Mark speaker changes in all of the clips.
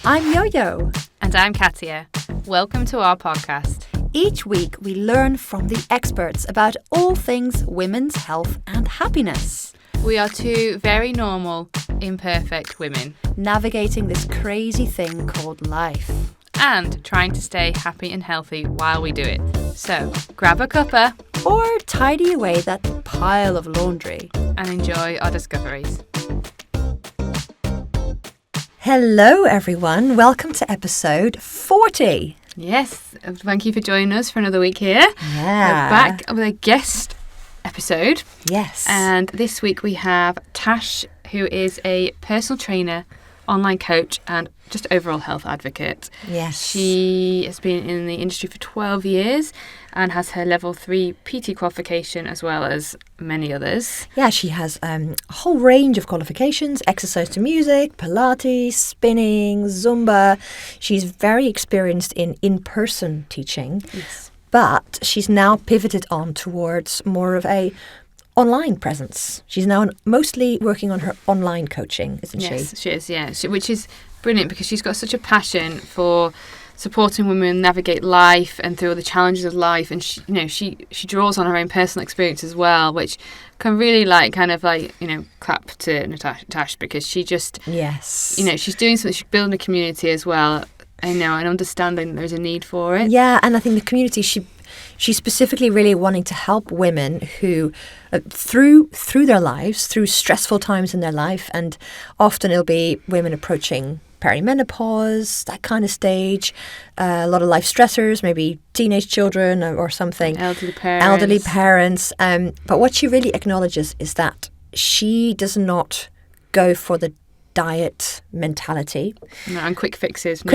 Speaker 1: I'm Yo-Yo.
Speaker 2: And I'm Katia. Welcome to our podcast.
Speaker 1: Each week we learn from the experts about all things women's health and happiness.
Speaker 2: We are two very normal, imperfect women.
Speaker 1: Navigating this crazy thing called life.
Speaker 2: And trying to stay happy and healthy while we do it. So, grab a cuppa.
Speaker 1: Or tidy away that pile of laundry.
Speaker 2: And enjoy our discoveries.
Speaker 1: Hello everyone, welcome to episode 40.
Speaker 2: Yes, thank you for joining us for another week here.
Speaker 1: Yeah.
Speaker 2: We're back with a guest episode.
Speaker 1: Yes.
Speaker 2: And this week we have Tash, who is a personal trainer, online coach and just overall health advocate.
Speaker 1: Yes.
Speaker 2: She has been in the industry for 12 years and has her level 3 PT qualification as well as many others.
Speaker 1: Yeah, she has a whole range of qualifications, exercise to music, Pilates, spinning, Zumba. She's very experienced in in-person teaching,
Speaker 2: Yes.
Speaker 1: but she's now pivoted on towards more of a online presence. She's now mostly working on her online coaching, isn't she?
Speaker 2: Yes, she is, yeah. Which is brilliant because she's got such a passion for supporting women navigate life and through all the challenges of life, and she draws on her own personal experience as well, which can really clap to Tash because she just she's doing something, she's building a community as well, and understanding that there's a need for it.
Speaker 1: Yeah, and I think the community she's specifically really wanting to help women who through their lives, through stressful times in their life, and often it'll be women approaching perimenopause, that kind of stage, a lot of life stressors, maybe teenage children or something. Elderly parents. But what she really acknowledges is that she does not go for the diet mentality.
Speaker 2: No, and quick fixes.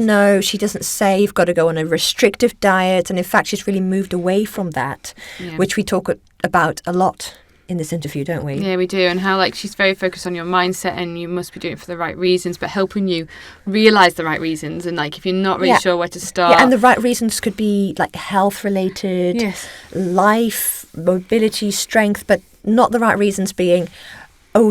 Speaker 1: No. She doesn't say you've got to go on a restrictive diet. And in fact, she's really moved away from that, which we talk about a lot in this interview, don't we?
Speaker 2: Yeah, we do. And how she's very focused on your mindset and you must be doing it for the right reasons, but helping you realise the right reasons. And if you're not really sure where to start.
Speaker 1: Yeah, and the right reasons could be health related, life, mobility, strength, but not the right reasons being,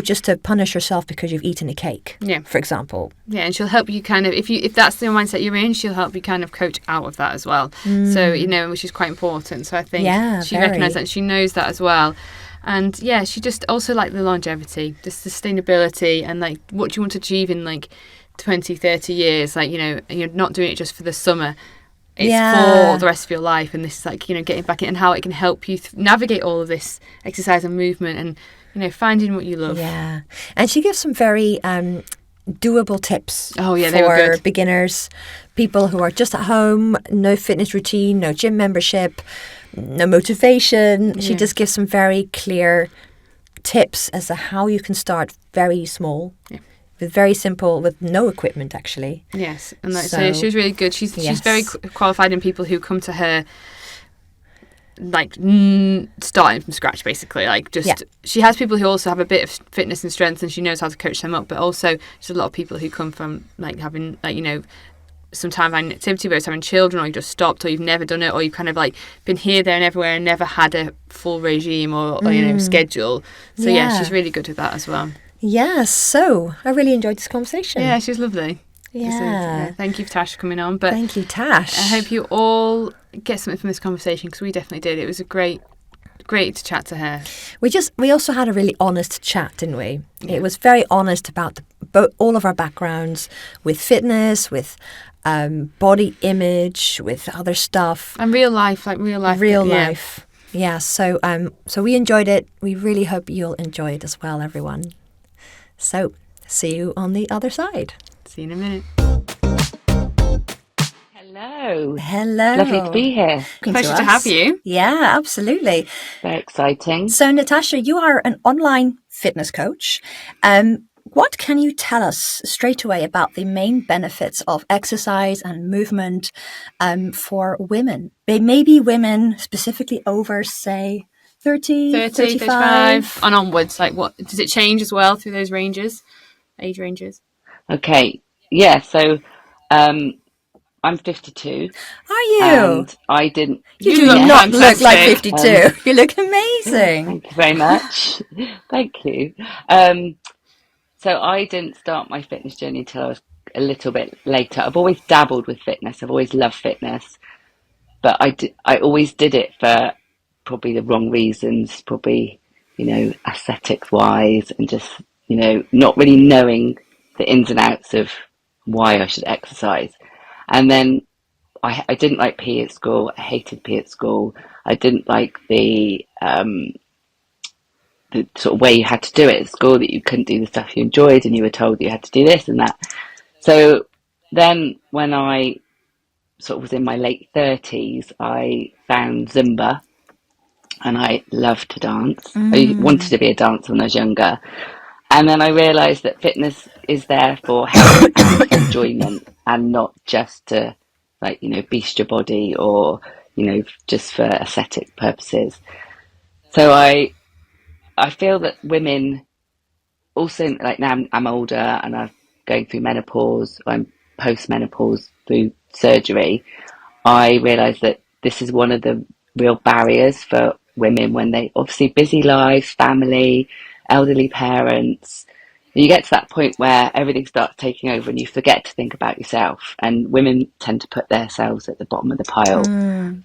Speaker 1: just to punish yourself because you've eaten a cake, for example. Yeah,
Speaker 2: and she'll help you if that's the mindset you're in, she'll help you coach out of that as well. So, which is quite important. So I think she recognises that and she knows that as well. And she just also the longevity, the sustainability, and what do you want to achieve in 20, 30 years? And you're not doing it just for the summer. It's for the rest of your life. And this is getting back in and how it can help you navigate all of this exercise and movement and, finding what you love.
Speaker 1: Yeah. And she gives some very doable tips
Speaker 2: they were
Speaker 1: for
Speaker 2: good.
Speaker 1: Beginners, people who are just at home, no fitness routine, no gym membership, no motivation. She just gives some very clear tips as to how you can start very small, with very simple, with no equipment actually.
Speaker 2: Yes, and so she was really good. She's very qualified in people who come to her starting from scratch basically. She has people who also have a bit of fitness and strength and she knows how to coach them up, but also there's a lot of people who come from having some time having activity, whether it's having children or you just stopped or you've never done it or you've been here, there and everywhere and never had a full regime or schedule. So she's really good at that as well.
Speaker 1: Yeah, so I really enjoyed this conversation.
Speaker 2: Yeah, she's lovely.
Speaker 1: Yeah.
Speaker 2: Thank you, Tash, for coming on. But
Speaker 1: thank you, Tash.
Speaker 2: I hope you all get something from this conversation because we definitely did. It was great to chat to her.
Speaker 1: We also had a really honest chat, didn't we?
Speaker 2: Yeah.
Speaker 1: It was very honest about all of our backgrounds with fitness, with body image, with other stuff.
Speaker 2: And real life.
Speaker 1: Yeah, so we enjoyed it. We really hope you'll enjoy it as well, everyone. So, see you on the other side.
Speaker 2: See you in a minute.
Speaker 3: Hello.
Speaker 1: Lovely
Speaker 3: to be here.
Speaker 2: Pleasure to have you.
Speaker 1: Yeah, absolutely.
Speaker 3: Very exciting.
Speaker 1: So, Natasha, you are an online fitness coach. What can you tell us straight away about the main benefits of exercise and movement for women? Maybe women specifically over, say, 30, 35
Speaker 2: and onwards. What does it change as well through those age ranges?
Speaker 3: Okay. Yeah. So, I'm 52.
Speaker 1: Are you?
Speaker 3: And I didn't.
Speaker 1: You do not look like 52. You look amazing.
Speaker 3: Thank you very much. Thank you. So I didn't start my fitness journey until I was a little bit later. I've always dabbled with fitness. I've always loved fitness, but I always did it for probably the wrong reasons, probably, aesthetics wise, and just, not really knowing the ins and outs of why I should exercise. And then I didn't like PE at school. I hated PE at school. I didn't like the sort of way you had to do it at school, that you couldn't do the stuff you enjoyed and you were told you had to do this and that. So then when I sort of was in my late 30s, I found Zumba, and I loved to dance. I wanted to be a dancer when I was younger. And then I realised that fitness is there for health and for enjoyment, and not just to, like, beast your body, or, just for aesthetic purposes. So I feel that women also, like, now I'm older and I'm going through menopause, I'm post-menopause through surgery. I realise that this is one of the real barriers for women when they, obviously, busy lives, family, elderly parents. You get to that point where everything starts taking over and you forget to think about yourself. And women tend to put themselves at the bottom of the pile,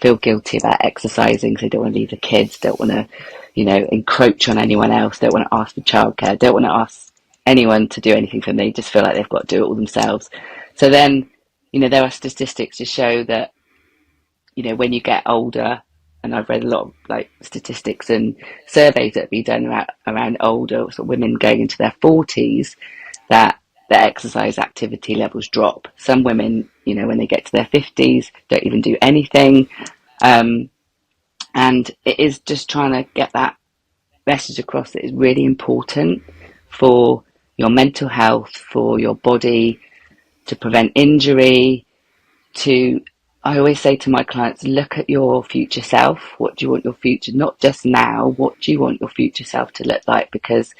Speaker 3: feel guilty about exercising, so they don't want to leave the kids, don't want to, encroach on anyone else, don't want to ask for childcare, don't want to ask anyone to do anything for them. They just feel like they've got to do it all themselves. So then, there are statistics to show that, when you get older, and I've read a lot of, like, statistics and surveys that have been done around older sort of women going into their 40s, that their exercise activity levels drop. Some women, when they get to their 50s, don't even do anything. And it is just trying to get that message across that is really important for your mental health, for your body, to prevent injury, I always say to my clients, look at your future self. What do you want your future, not just now, what do you want your future self to look like? Because,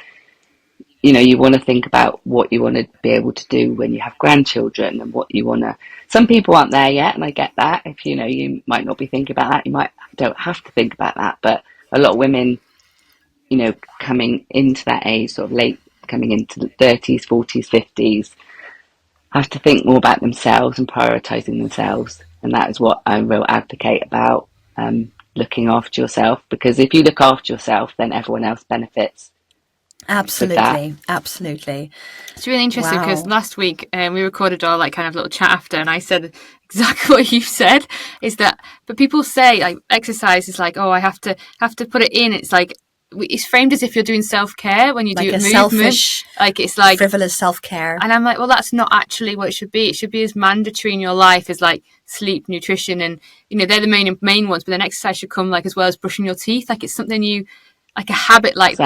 Speaker 3: you want to think about what you want to be able to do when you have grandchildren, and what you want to, some people aren't there yet, and I get that. If, you might not be thinking about that, don't have to think about that. But a lot of women, coming into that age, sort of late, coming into the 30s, 40s, 50s, have to think more about themselves and prioritising themselves. And that is what I'm a real advocate about, looking after yourself. Because if you look after yourself, then everyone else benefits.
Speaker 1: Absolutely, absolutely.
Speaker 2: It's really interesting because last week we recorded our, like, kind of little chat after, and I said exactly what you said. Is that, but people say, like, exercise is like, oh, I have to put it in. It's like, it's framed as if you're doing self-care when you, like, do a movement, selfish,
Speaker 1: like, it's like frivolous self-care.
Speaker 2: And I'm like, well, that's not actually what it should be. It should be as mandatory in your life as, like, sleep, nutrition, and, they're the main ones. But then exercise should come, like, as well as brushing your teeth. Like, it's something like a habit like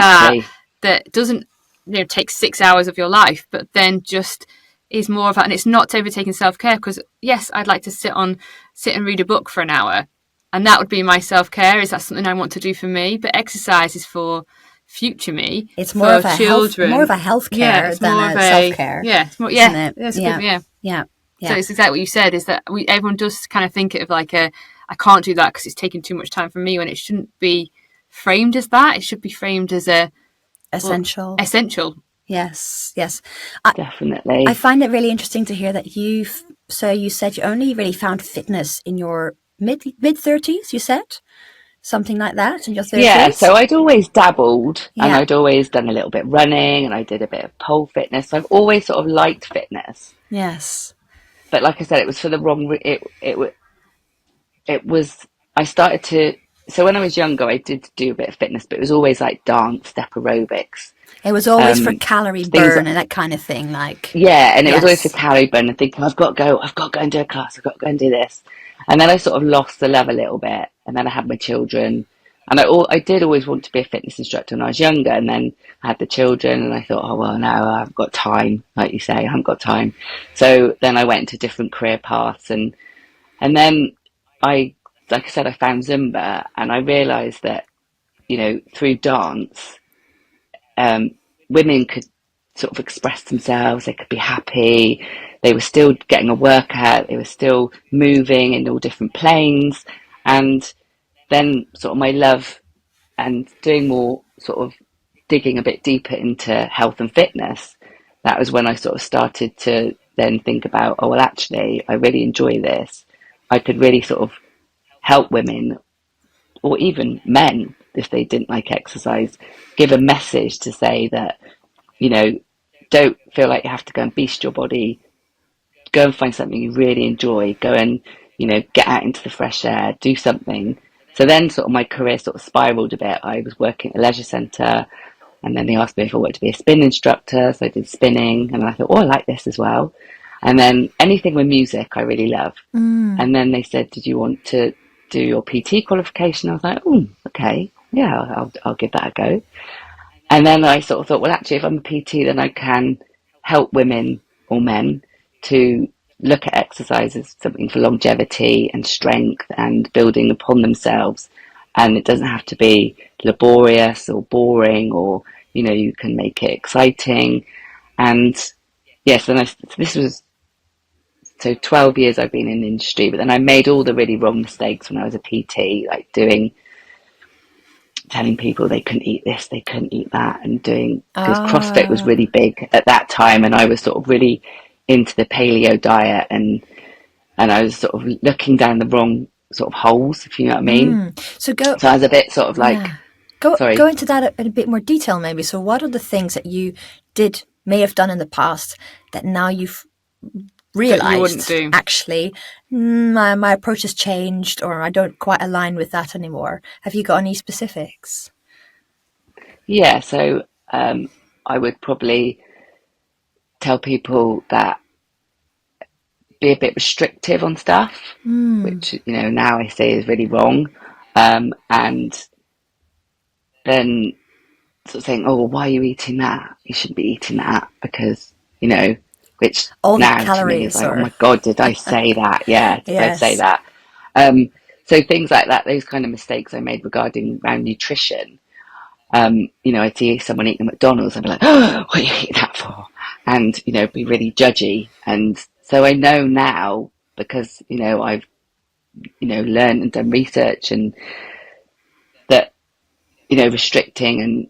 Speaker 2: that doesn't, take 6 hours of your life, but then just is more of that. And it's not overtaking self-care, because yes, I'd like to sit and read a book for an hour, and that would be my self-care. Is that something I want to do for me? But exercise is for future me.
Speaker 1: It's more of a children. More of a healthcare than a self-care.
Speaker 2: Yeah, it's more, yeah, that's good. Yeah. So it's exactly what you said. Is that everyone does kind of think of like I can't do that because it's taking too much time from me, when it shouldn't be framed as that. It should be framed as essential.
Speaker 1: Yes.
Speaker 3: Definitely.
Speaker 1: I find it really interesting to hear that you said you only really found fitness in your mid 30s, you said? Something like that in your 30s?
Speaker 3: Yeah, so I'd always dabbled, and I'd always done a little bit of running, and I did a bit of pole fitness. So I've always sort of liked fitness.
Speaker 1: Yes.
Speaker 3: But like I said, it was for the wrong, it was, I started to, so when I was younger, I did do a bit of fitness, but it was always like dance, step aerobics.
Speaker 1: It was always for calorie burn and that kind of thing, like.
Speaker 3: Yeah, and it was always for calorie burn, and thinking, I've got to go and do a class, I've got to go and do this. And then I sort of lost the love a little bit, and then I had my children, and I did always want to be a fitness instructor when I was younger, and then I had the children, and I thought, oh, well, no, I haven't got time, like you say, I haven't got time. So then I went into different career paths, and then like I said, I found Zumba, and I realised that, through dance, women could sort of express themselves, they could be happy, they were still getting a workout, they were still moving in all different planes. And then sort of my love and doing more, sort of digging a bit deeper into health and fitness, that was when I sort of started to then think about, oh, well, actually, I really enjoy this. I could really sort of help women or even men, if they didn't like exercise, give a message to say that, you know, don't feel like you have to go and beast your body. Go and find something you really enjoy. Go and, get out into the fresh air, do something. So then sort of my career sort of spiraled a bit. I was working at a leisure centre, and then they asked me if I wanted to be a spin instructor. So I did spinning, and I thought, oh, I like this as well. And then anything with music, I really love. And then they said, did you want to do your PT qualification? I was like, oh, okay, yeah, I'll give that a go. And then I sort of thought, well, actually, if I'm a PT, then I can help women or men to look at exercise as something for longevity and strength and building upon themselves. And it doesn't have to be laborious or boring, or, you can make it exciting. And yes, this was, so 12 years I've been in the industry, but then I made all the really wrong mistakes when I was a PT, like telling people they couldn't eat this, they couldn't eat that, and because CrossFit was really big at that time, and I was sort of really into the paleo diet, and I was sort of looking down the wrong sort of holes, if you know what I mean. So I was a bit sort of like,
Speaker 1: Go into that in a bit more detail, maybe. So what are the things that you may have done in the past that now you've realized actually my approach has changed, or I don't quite align with that anymore? Have you got any specifics?
Speaker 3: Yeah, so I would probably tell people that be a bit restrictive on stuff, which now I say is really wrong, and then sort of saying, oh, well, why are you eating that? You shouldn't be eating that because which
Speaker 1: all
Speaker 3: now
Speaker 1: the calories
Speaker 3: to me is like, oh my God, did I say that? Yeah, did I say that? So things like that, those kind of mistakes I made around nutrition. I'd see someone eating McDonald's, I'd be like, oh, what are you eating that for? And, be really judgy. And so I know now, because, I've, learned and done research, and that, restricting and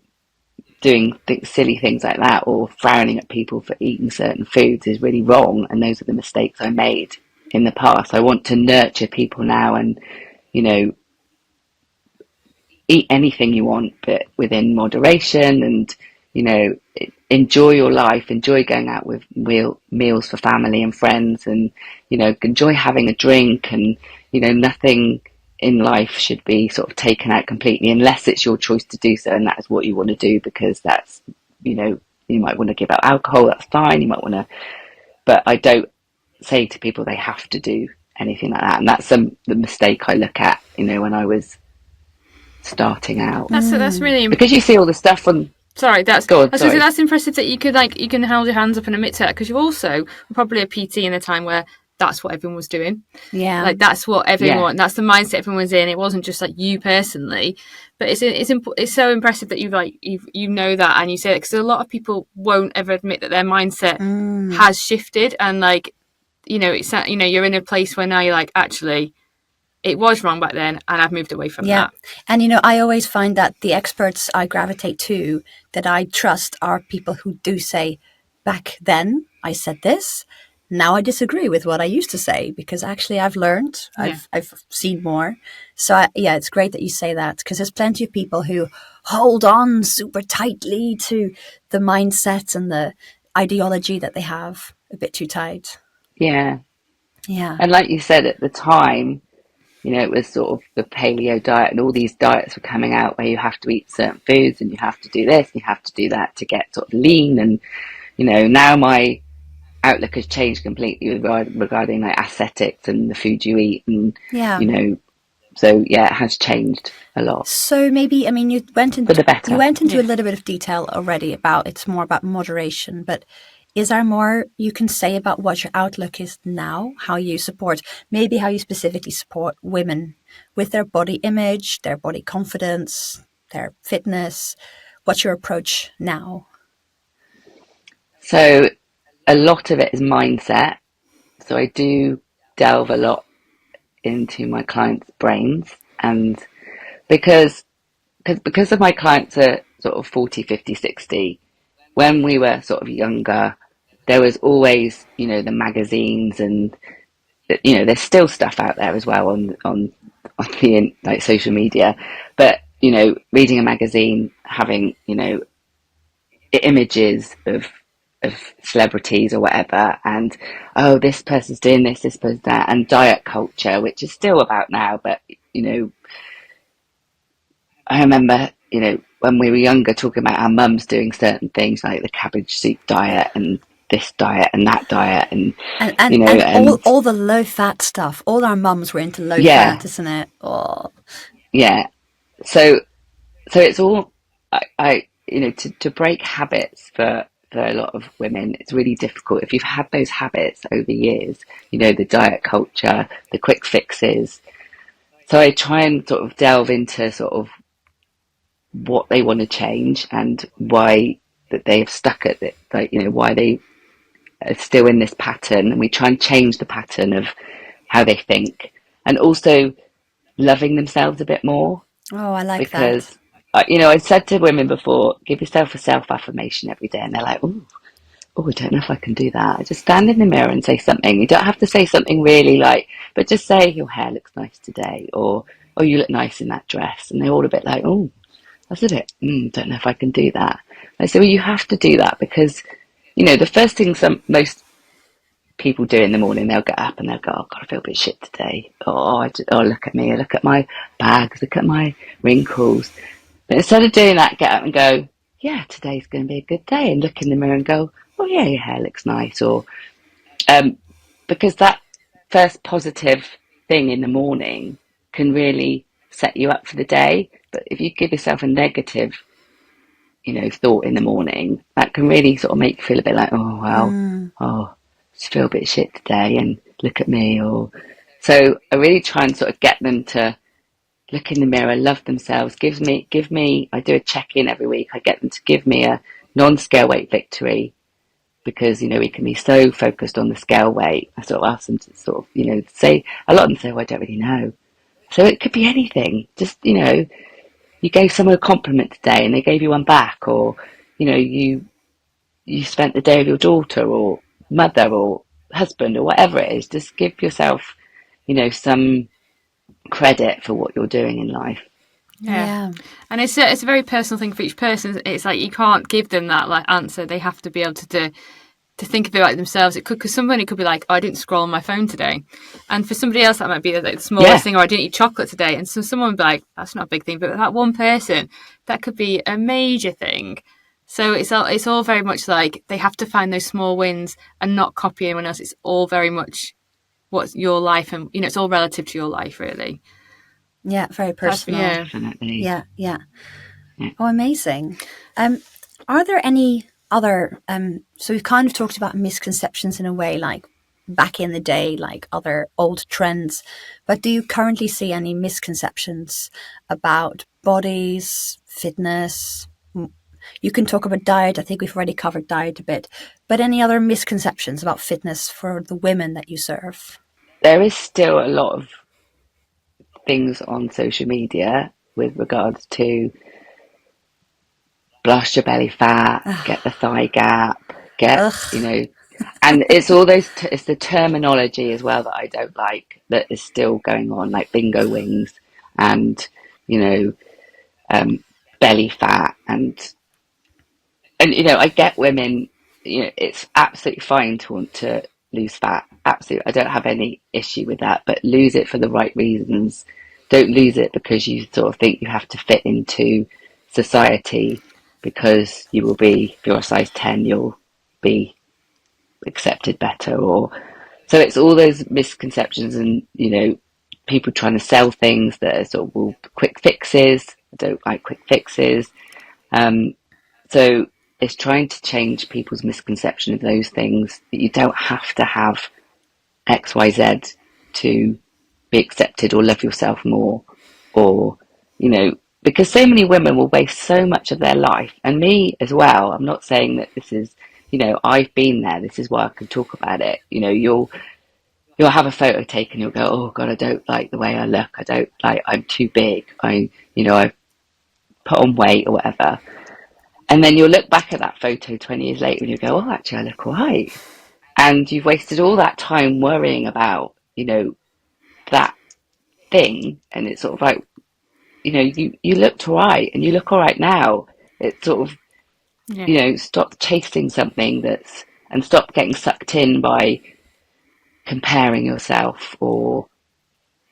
Speaker 3: doing silly things like that, or frowning at people for eating certain foods, is really wrong. And those are the mistakes I made in the past. I want to nurture people now, and, eat anything you want, but within moderation, and, enjoy your life, enjoy going out with meals for family and friends, and, enjoy having a drink, and, nothing in life should be sort of taken out completely unless it's your choice to do so, and that's what you want to do, because that's, you might want to give up alcohol, that's fine, you might want to, but I don't say to people they have to do anything like that. And that's the mistake I look at, when I was starting out.
Speaker 2: That's really,
Speaker 3: because you see all the stuff on.
Speaker 2: Sorry, that's impressive that you can hold your hands up and admit to that, because you also were probably a PT in a time where that's what everyone was doing.
Speaker 1: Yeah,
Speaker 2: like that's what everyone. That's the mindset everyone was in. It wasn't just like you personally, but it's so impressive that you know that, and you say it, because a lot of people won't ever admit that their mindset has shifted, and it's you're in a place where now you're like, actually, it was wrong back then, and I've moved away from that.
Speaker 1: And I always find that the experts I gravitate to, that I trust, are people who do say, back then I said this, now I disagree with what I used to say, because actually I've learned, I've seen more. So it's great that you say that, because there's plenty of people who hold on super tightly to the mindset and the ideology that they have a bit too tight.
Speaker 3: Yeah.
Speaker 1: And
Speaker 3: like you said, at the time, it was sort of the paleo diet, and all these diets were coming out where you have to eat certain foods, and you have to do this, and you have to do that to get sort of lean. And, now my outlook has changed completely regarding like aesthetics and the food you eat. And, so it has changed a lot.
Speaker 1: So maybe, you went into,
Speaker 3: for the better.
Speaker 1: You went into a little bit of detail already about, it's more about moderation, but is there more you can say about what your outlook is now? How you specifically support women with their body image, their body confidence, their fitness? What's your approach now?
Speaker 3: So a lot of it is mindset. So I do delve a lot into my clients' brains, and because of my clients are sort of 40, 50, 60, when we were sort of younger, there was always, the magazines, and there's still stuff out there as well on the like social media, but reading a magazine, having images of celebrities or whatever, and oh, this person's doing this person's that, and diet culture, which is still about now, but I remember when we were younger talking about our mums doing certain things like the cabbage soup diet and this diet and that diet, and
Speaker 1: all the low fat stuff. All our mums were into low
Speaker 3: yeah,
Speaker 1: fat, isn't it? Oh.
Speaker 3: Yeah. So it's all I to break habits for a lot of women, it's really difficult if you've had those habits over years, the diet culture, the quick fixes. So I try and sort of delve into sort of what they want to change and why that they have stuck at it, like, why they are still in this pattern, and we try and change the pattern of how they think, and also loving themselves a bit more.
Speaker 1: Oh, I like that.
Speaker 3: Because I said to women before, give yourself a self-affirmation every day, and they're like, oh, I don't know if I can do that. Just stand in the mirror and say something. You don't have to say something really but just say, your hair looks nice today, or oh, you look nice in that dress. And they're all a bit like, oh, that's a bit, don't know if I can do that. I say, well, you have to do that, because the first thing most people do in the morning, they'll get up and they'll go, oh God, I feel a bit shit today. Oh, look at me, look at my bags, look at my wrinkles. But instead of doing that, get up and go, yeah, today's going to be a good day, and look in the mirror and go, oh yeah, your hair looks nice. Or because that first positive thing in the morning can really set you up for the day. But if you give yourself a negative thought in the morning, that can really sort of make you feel a bit like, oh well, oh, just feel a bit shit today, and look at me. Or so I really try and sort of get them to look in the mirror, love themselves, give me, I do a check-in every week. I get them to give me a non-scale weight victory, because, we can be so focused on the scale weight. I sort of ask them to sort of, say, a lot of them say, well, I don't really know. So it could be anything. Just, you gave someone a compliment today and they gave you one back, or, you spent the day with your daughter or mother or husband or whatever it is. Just give yourself, some credit for what you're doing in life.
Speaker 2: Yeah. And it's a very personal thing for each person. It's like you can't give them that like answer. They have to be able to think of it like themselves. It could, because someone, it could be like, oh, I didn't scroll on my phone today, and for somebody else that might be like the smallest thing, or I didn't eat chocolate today, and so someone would be like, that's not a big thing, but that one person, that could be a major thing. So it's all very much like they have to find those small wins and not copy anyone else. It's all very much what's your life, and it's all relative to your life, really.
Speaker 1: Yeah, very personal.
Speaker 3: Definitely.
Speaker 1: Yeah. Oh, amazing. Are there any other, so we've kind of talked about misconceptions in a way, like back in the day, like other old trends, but do you currently see any misconceptions about bodies, fitness? You can talk about diet. I think we've already covered diet a bit, but any other misconceptions about fitness for the women that you serve?
Speaker 3: There is still a lot of things on social media with regards to blast your belly fat, get the thigh gap, and it's all those, it's the terminology as well that I don't like, that is still going on, like bingo wings and, belly fat, and I get women, it's absolutely fine to want to lose fat. Absolutely. I don't have any issue with that, but lose it for the right reasons. Don't lose it because you sort of think you have to fit into society, because you will be, if you're a size 10, you'll be accepted better. Or so it's all those misconceptions, and, people trying to sell things that are sort of quick fixes. I don't like quick fixes. So it's trying to change people's misconception of those things, that you don't have to have XYZ to be accepted or love yourself more, or, because so many women will waste so much of their life, and me as well. I'm not saying that this is, I've been there. This is why I can talk about it. You'll have a photo taken, you'll go, oh God, I don't like the way I look. I don't like, I'm too big. I've put on weight or whatever. And then you'll look back at that photo 20 years later and you go, oh, actually, I look all right. And you've wasted all that time worrying about, that thing. And it's sort of like, you looked all right and you look all right now. It's sort of, stop chasing something and stop getting sucked in by comparing yourself or,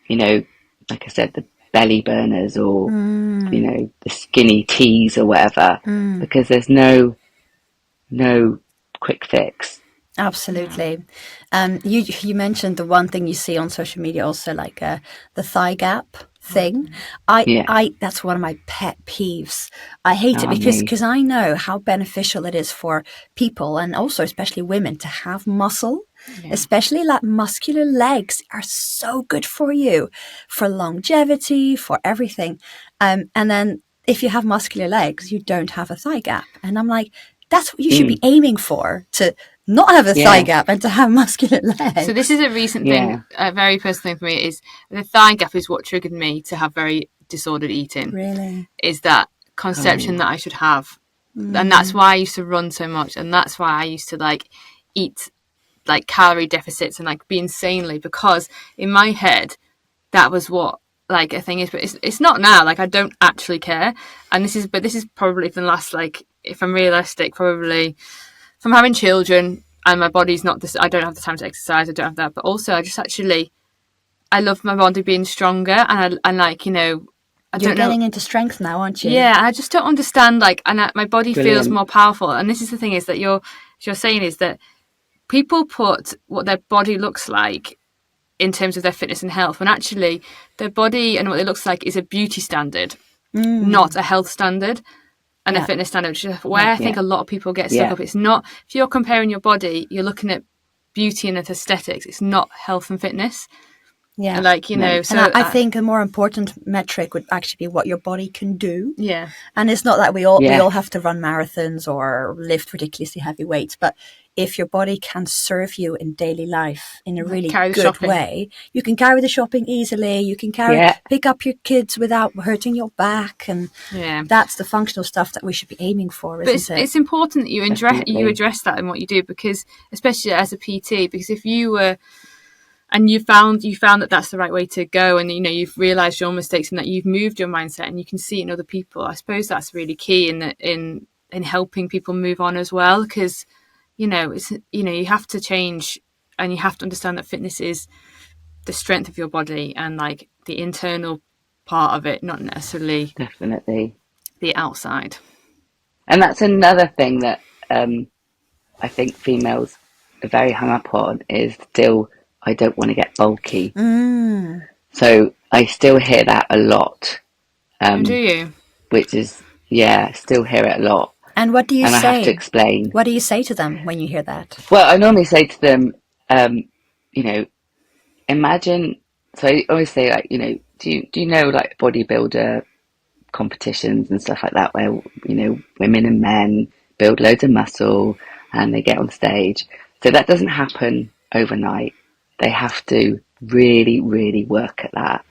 Speaker 3: like I said, the belly burners or, the skinny teas or whatever, because there's no quick fix.
Speaker 1: Absolutely. You mentioned the one thing you see on social media also, like the thigh gap thing. I that's one of my pet peeves. I hate it because I know how beneficial it is for people, and also especially women, to have muscle. Especially like muscular legs are so good for you, for longevity, for everything. And then if you have muscular legs, you don't have a thigh gap. And I'm like, that's what you should be aiming for, to not have a thigh gap and to have muscular legs.
Speaker 2: So this is a recent thing, a very personal thing for me, is the thigh gap is what triggered me to have very disordered eating.
Speaker 1: Really?
Speaker 2: Is that conception that I should have. And that's why I used to run so much. And that's why I used to eat calorie deficits and be insanely, because in my head, that was what a thing is. But it's not now. I don't actually care. And this is probably for the last, if I'm realistic, probably from having children and my body's not this, I don't have the time to exercise, I don't have that, but also I love my body being stronger, and
Speaker 1: you're getting into strength now, aren't you?
Speaker 2: Yeah, I just don't understand, my body feels more powerful. And this is the thing, is that you're saying is that people put what their body looks like in terms of their fitness and health, when actually their body and what it looks like is a beauty standard, not a health standard. And a fitness standard, which is where I think a lot of people get stuck up. It's not, if you're comparing your body, you're looking at beauty and aesthetics. It's not health and fitness.
Speaker 1: Yeah.
Speaker 2: And
Speaker 1: so I think a more important metric would actually be what your body can do.
Speaker 2: Yeah.
Speaker 1: And it's not that we all have to run marathons or lift ridiculously heavy weights, but if your body can serve you in daily life in a really good way, you can carry the shopping easily. You can pick up your kids without hurting your back, and that's the functional stuff that we should be aiming for, isn't it?
Speaker 2: It's important that you address that in what you do, because especially as a PT, because if you were and you found that that's the right way to go, and you've realized your mistakes and that you've moved your mindset and you can see it in other people, I suppose that's really key in helping people move on as well, because it's you have to change, and you have to understand that fitness is the strength of your body and the internal part of it, not necessarily
Speaker 3: definitely
Speaker 2: the outside.
Speaker 3: And that's another thing that I think females are very hung up on, is still, I don't want to get bulky. So I still hear that a lot.
Speaker 2: Do you?
Speaker 3: Which is, still hear it a lot.
Speaker 1: And what do you say?
Speaker 3: And I have to explain.
Speaker 1: What do you say to them when you hear that?
Speaker 3: Well, I normally say to them, imagine, so I always say, do you know bodybuilder competitions and stuff like that, where, women and men build loads of muscle and they get on stage. So that doesn't happen overnight. They have to really, really work at that.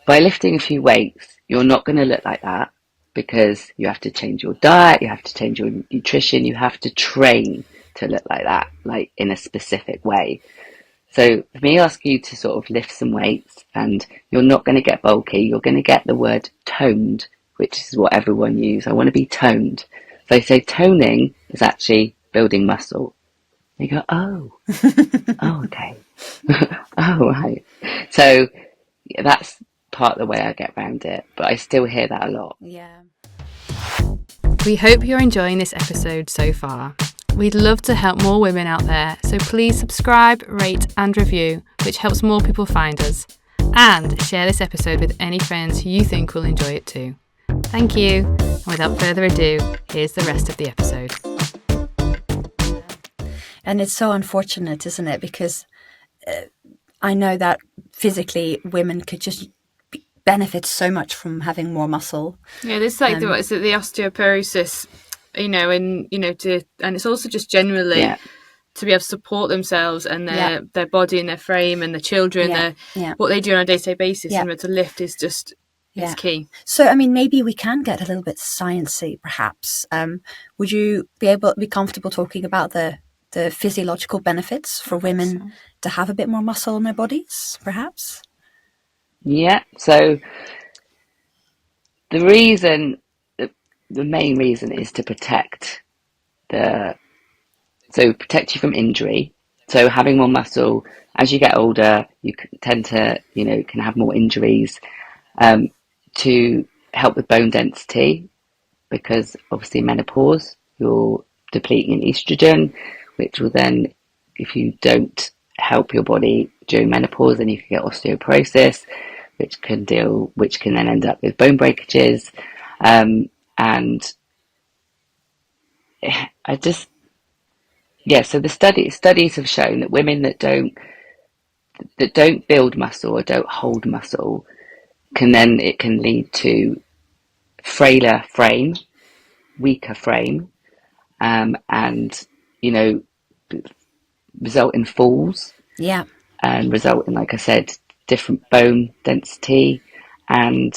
Speaker 3: By lifting a few weights, you're not going to look like that, because you have to change your diet, you have to change your nutrition, you have to train to look like that, in a specific way. So for me, ask you to sort of lift some weights, and you're not going to get bulky, you're going to get the word toned, which is what everyone uses. I want to be toned. So I say toning is actually building muscle. They go, oh, okay. Oh, right. So that's part of the way I get around it, but I still hear that a lot.
Speaker 1: Yeah.
Speaker 2: We hope you're enjoying this episode so far. We'd love to help more women out there, so please subscribe, rate and review, which helps more people find us. And share this episode with any friends who you think will enjoy it too. Thank you. And without further ado, here's the rest of the episode.
Speaker 1: And it's so unfortunate, isn't it? Because I know that physically women could just benefit so much from having more muscle.
Speaker 2: Yeah, there's the osteoporosis, and it's also just generally to be able to support themselves and their body and their frame and their children, what they do on a day-to-day basis, and to lift is just It's key.
Speaker 1: So, I mean, maybe we can get a little bit sciencey, perhaps. Would you be comfortable talking about the physiological benefits for women to have a bit more muscle in their bodies, perhaps?
Speaker 3: Yeah. So the reason, the main reason is to protect protect you from injury. So having more muscle as you get older, you tend to, can have more injuries. To help with bone density, because obviously menopause, you're depleting in estrogen, which will then, if you don't help your body during menopause, then you can get osteoporosis, which can then end up with bone breakages. And I just, so the studies have shown that women that don't build muscle or don't hold muscle it can lead to frailer frame, weaker frame, and result in falls.
Speaker 1: Yeah.
Speaker 3: And result in, like I said, different bone density, and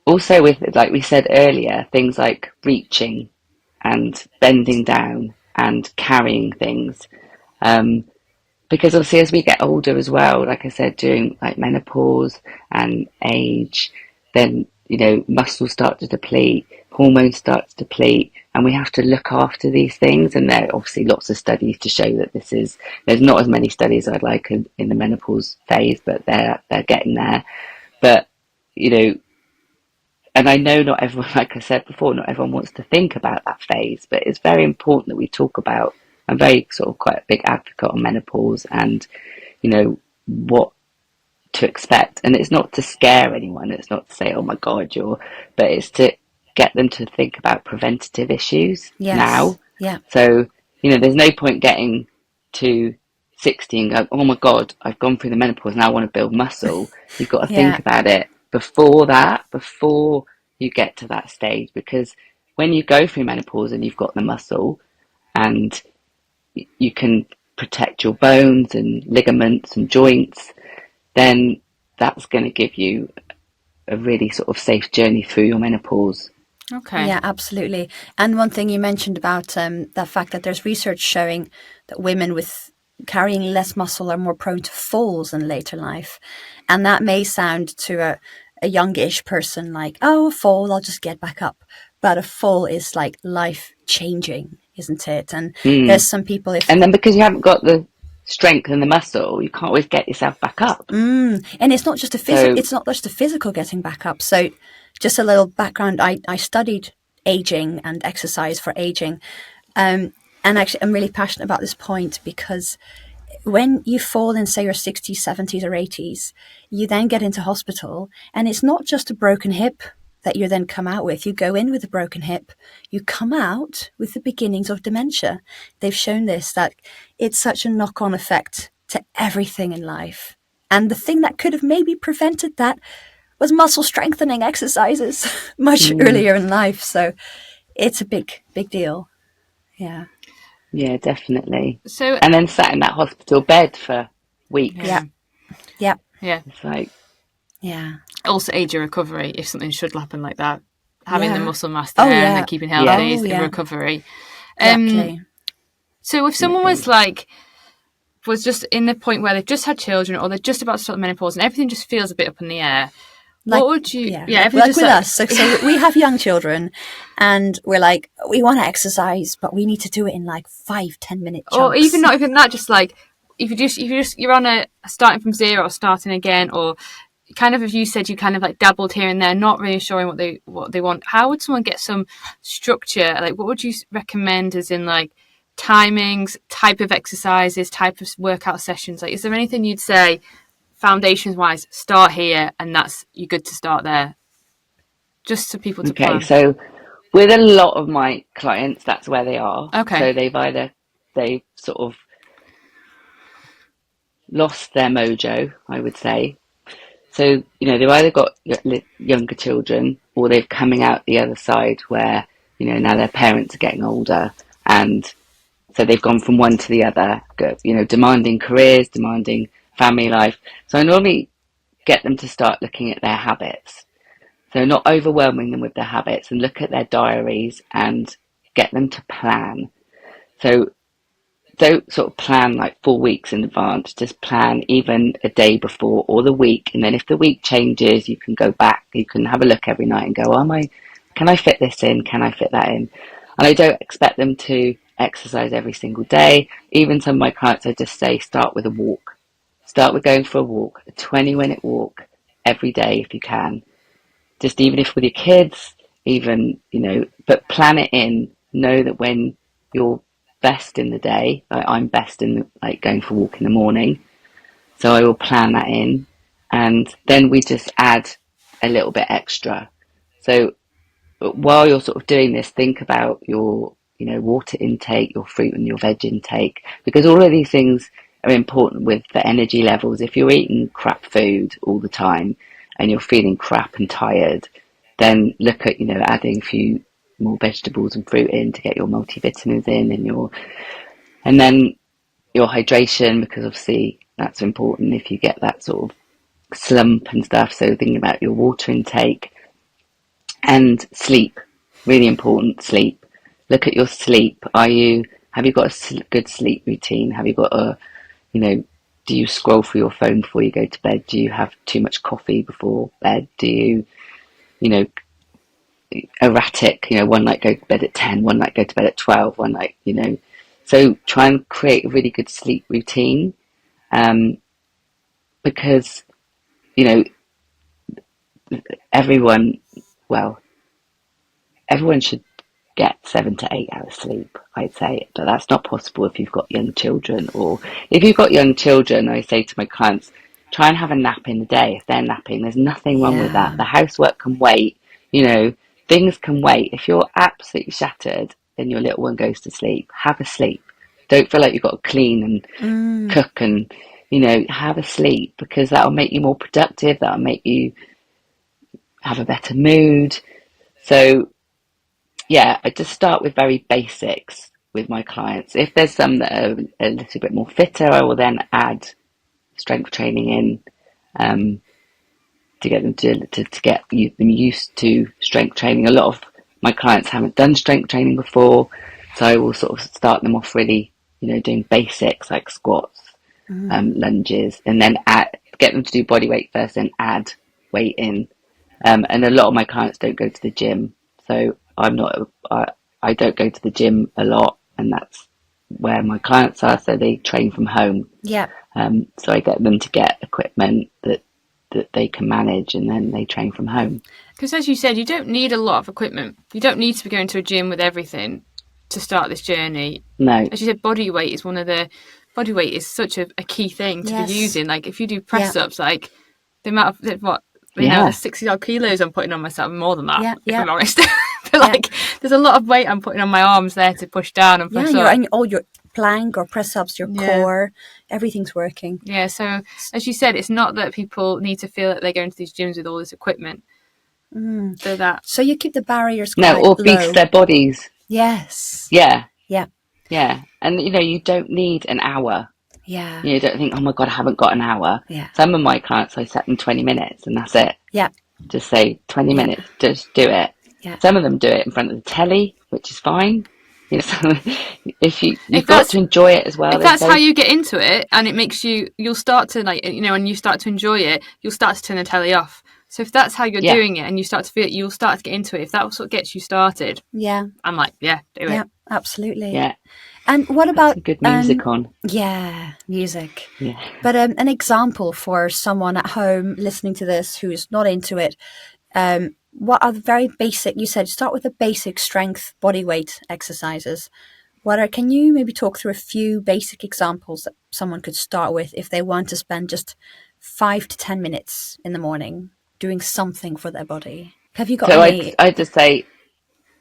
Speaker 3: also with, like we said earlier, things like reaching and bending down and carrying things. Because obviously as we get older as well, like I said, during like menopause and age, then, muscles start to deplete, hormones start to deplete, and we have to look after these things. And there are obviously lots of studies to show that there's not as many studies I'd like in the menopause phase, but they're getting there. But, and I know not everyone, like I said before, not everyone wants to think about that phase, but it's very important that we talk about. I'm very sort of quite a big advocate on menopause and, what to expect. And it's not to scare anyone. It's not to say, oh my God, but it's to get them to think about preventative issues now.
Speaker 1: Yeah.
Speaker 3: So, there's no point getting to 60 and go, oh my God, I've gone through the menopause, now I want to build muscle. You've got to think about it before you get to that stage, because when you go through menopause and you've got the muscle and you can protect your bones and ligaments and joints, then that's going to give you a really sort of safe journey through your menopause.
Speaker 2: Okay.
Speaker 1: Yeah, absolutely. And one thing you mentioned about the fact that there's research showing that women with carrying less muscle are more prone to falls in later life. And that may sound to a youngish person like, oh, a fall, I'll just get back up. But a fall is like life changing, isn't it? And there's some people
Speaker 3: and then because you haven't got the strength and the muscle, you can't always get yourself back up.
Speaker 1: And it's not just it's not just the physical getting back up. So just a little background, I studied aging and exercise for aging. And actually I'm really passionate about this point, because when you fall in, say, your 60s, 70s or 80s, you then get into hospital, and it's not just a broken hip that you then come out with. You go in with a broken hip, you come out with the beginnings of dementia. They've shown this, that it's such a knock-on effect to everything in life. And the thing that could have maybe prevented that was muscle strengthening exercises much earlier in life. So it's a big, big deal. Yeah.
Speaker 3: Yeah, definitely.
Speaker 2: So,
Speaker 3: and then sat in that hospital bed for weeks.
Speaker 1: Yeah.
Speaker 3: It's like,
Speaker 2: also aid your recovery if something should happen like that. Having the muscle mass there and then keeping healthy is the recovery.
Speaker 1: Exactly.
Speaker 2: So if someone was just in the point where they've just had children or they're just about to start menopause and everything just feels a bit up in the air, what would you...
Speaker 1: like with us. So we have young children and we're like, we want to exercise, but we need to do it in like 5-10 minute chunks.
Speaker 2: Or even not even that, just like, if you're on a starting from zero or starting again, or kind of, if you said you kind of like dabbled here and there, not really showing what they want, how would someone get some structure? Like, what would you recommend as in like timings, type of exercises, type of workout sessions? Like, is there anything you'd say foundations wise, start here and you're good to start there, just so people to plan?
Speaker 3: So with a lot of my clients, that's where they are.
Speaker 2: Okay.
Speaker 3: So they've sort of lost their mojo, I would say. So, they've either got younger children or they're coming out the other side where, now their parents are getting older, and so they've gone from one to the other, demanding careers, demanding family life. So I normally get them to start looking at their habits. So not overwhelming them with their habits, and look at their diaries and get them to plan. So don't sort of plan like 4 weeks in advance. Just plan even a day before or the week. And then if the week changes, you can go back. You can have a look every night and go, can I fit this in? Can I fit that in? And I don't expect them to exercise every single day. Even some of my clients, I just say, start with a walk. Start with going for a walk, a 20-minute walk every day if you can. Just even if with your kids, even, but plan it in. Know that when you're best in the day, like I'm best in like going for a walk in the morning, so I will plan that in, and then we just add a little bit extra. So while you're sort of doing this, think about your water intake, your fruit and your veg intake, because all of these things are important with the energy levels. If you're eating crap food all the time and you're feeling crap and tired, then look at adding a few more vegetables and fruit in to get your multivitamins in, and then your hydration, because obviously that's important if you get that sort of slump and stuff. So thinking about your water intake and sleep, really important. Sleep. Look at your sleep. Have you got a good sleep routine? Have you got do you scroll through your phone before you go to bed? Do you have too much coffee before bed? Do you erratic, one night go to bed at 10, one night go to bed at 12, one night, so try and create a really good sleep routine, because everyone should get 7 to 8 hours sleep, I'd say, but that's not possible if you've got young children. Or if you've got young children, I say to my clients, try and have a nap in the day. If they're napping, there's nothing wrong with that. The housework can wait, things can wait. If you're absolutely shattered and your little one goes to sleep, have a sleep. Don't feel like you've got to clean and cook and, have a sleep, because that'll make you more productive. That'll make you have a better mood. So, yeah, I just start with very basics with my clients. If there's some that are a little bit more fitter, I will then add strength training in, to get them to get them used to strength training. A lot of my clients haven't done strength training before, so I will sort of start them off really, doing basics like squats, lunges, and then get them to do body weight first and add weight in. And a lot of my clients don't go to the gym, so I don't go to the gym a lot, and that's where my clients are, so they train from home.
Speaker 1: Yeah.
Speaker 3: So I get them to get equipment that they can manage, and then they train from home.
Speaker 2: Because as you said, you don't need a lot of equipment. You don't need to be going to a gym with everything to start this journey.
Speaker 3: No.
Speaker 2: As you said, body weight is such a key thing to be using. Like if you do press ups, like the amount of the 60 odd kilos I'm putting on myself, more than that, if I'm honest. But there's a lot of weight I'm putting on my arms there to push down and press up.
Speaker 1: And all your plank or press ups, your core, everything's working.
Speaker 2: Yeah, so as you said, it's not that people need to feel that they're going to these gyms with all this equipment. So
Speaker 1: you keep the barriers quite
Speaker 3: or
Speaker 1: low.
Speaker 3: beast their bodies.
Speaker 1: Yes.
Speaker 3: Yeah.
Speaker 1: Yeah.
Speaker 3: Yeah. And you don't need an hour.
Speaker 1: Yeah.
Speaker 3: You don't think, oh my God, I haven't got an hour.
Speaker 1: Yeah.
Speaker 3: Some of my clients, I set them 20 minutes and that's it.
Speaker 1: Yeah.
Speaker 3: Just say 20 minutes, just do it.
Speaker 1: Yeah.
Speaker 3: Some of them do it in front of the telly, which is fine. You've got to enjoy it as well.
Speaker 2: If that's how you get into it, and it makes you'll start to and you start to enjoy it, you'll start to turn the telly off. So if that's how you're doing it, and you start to feel it, you'll start to get into it. If that sort of gets you started, I'm like, do it.
Speaker 1: Yeah, absolutely.
Speaker 3: Yeah.
Speaker 1: And what about
Speaker 3: good music on?
Speaker 1: Yeah, music.
Speaker 3: Yeah.
Speaker 1: But an example for someone at home listening to this who's not into it. What are the very basic? You said start with the basic strength body weight exercises. Can you maybe talk through a few basic examples that someone could start with if they want to spend just 5 to 10 minutes in the morning doing something for their body? Have you got any?
Speaker 3: I just say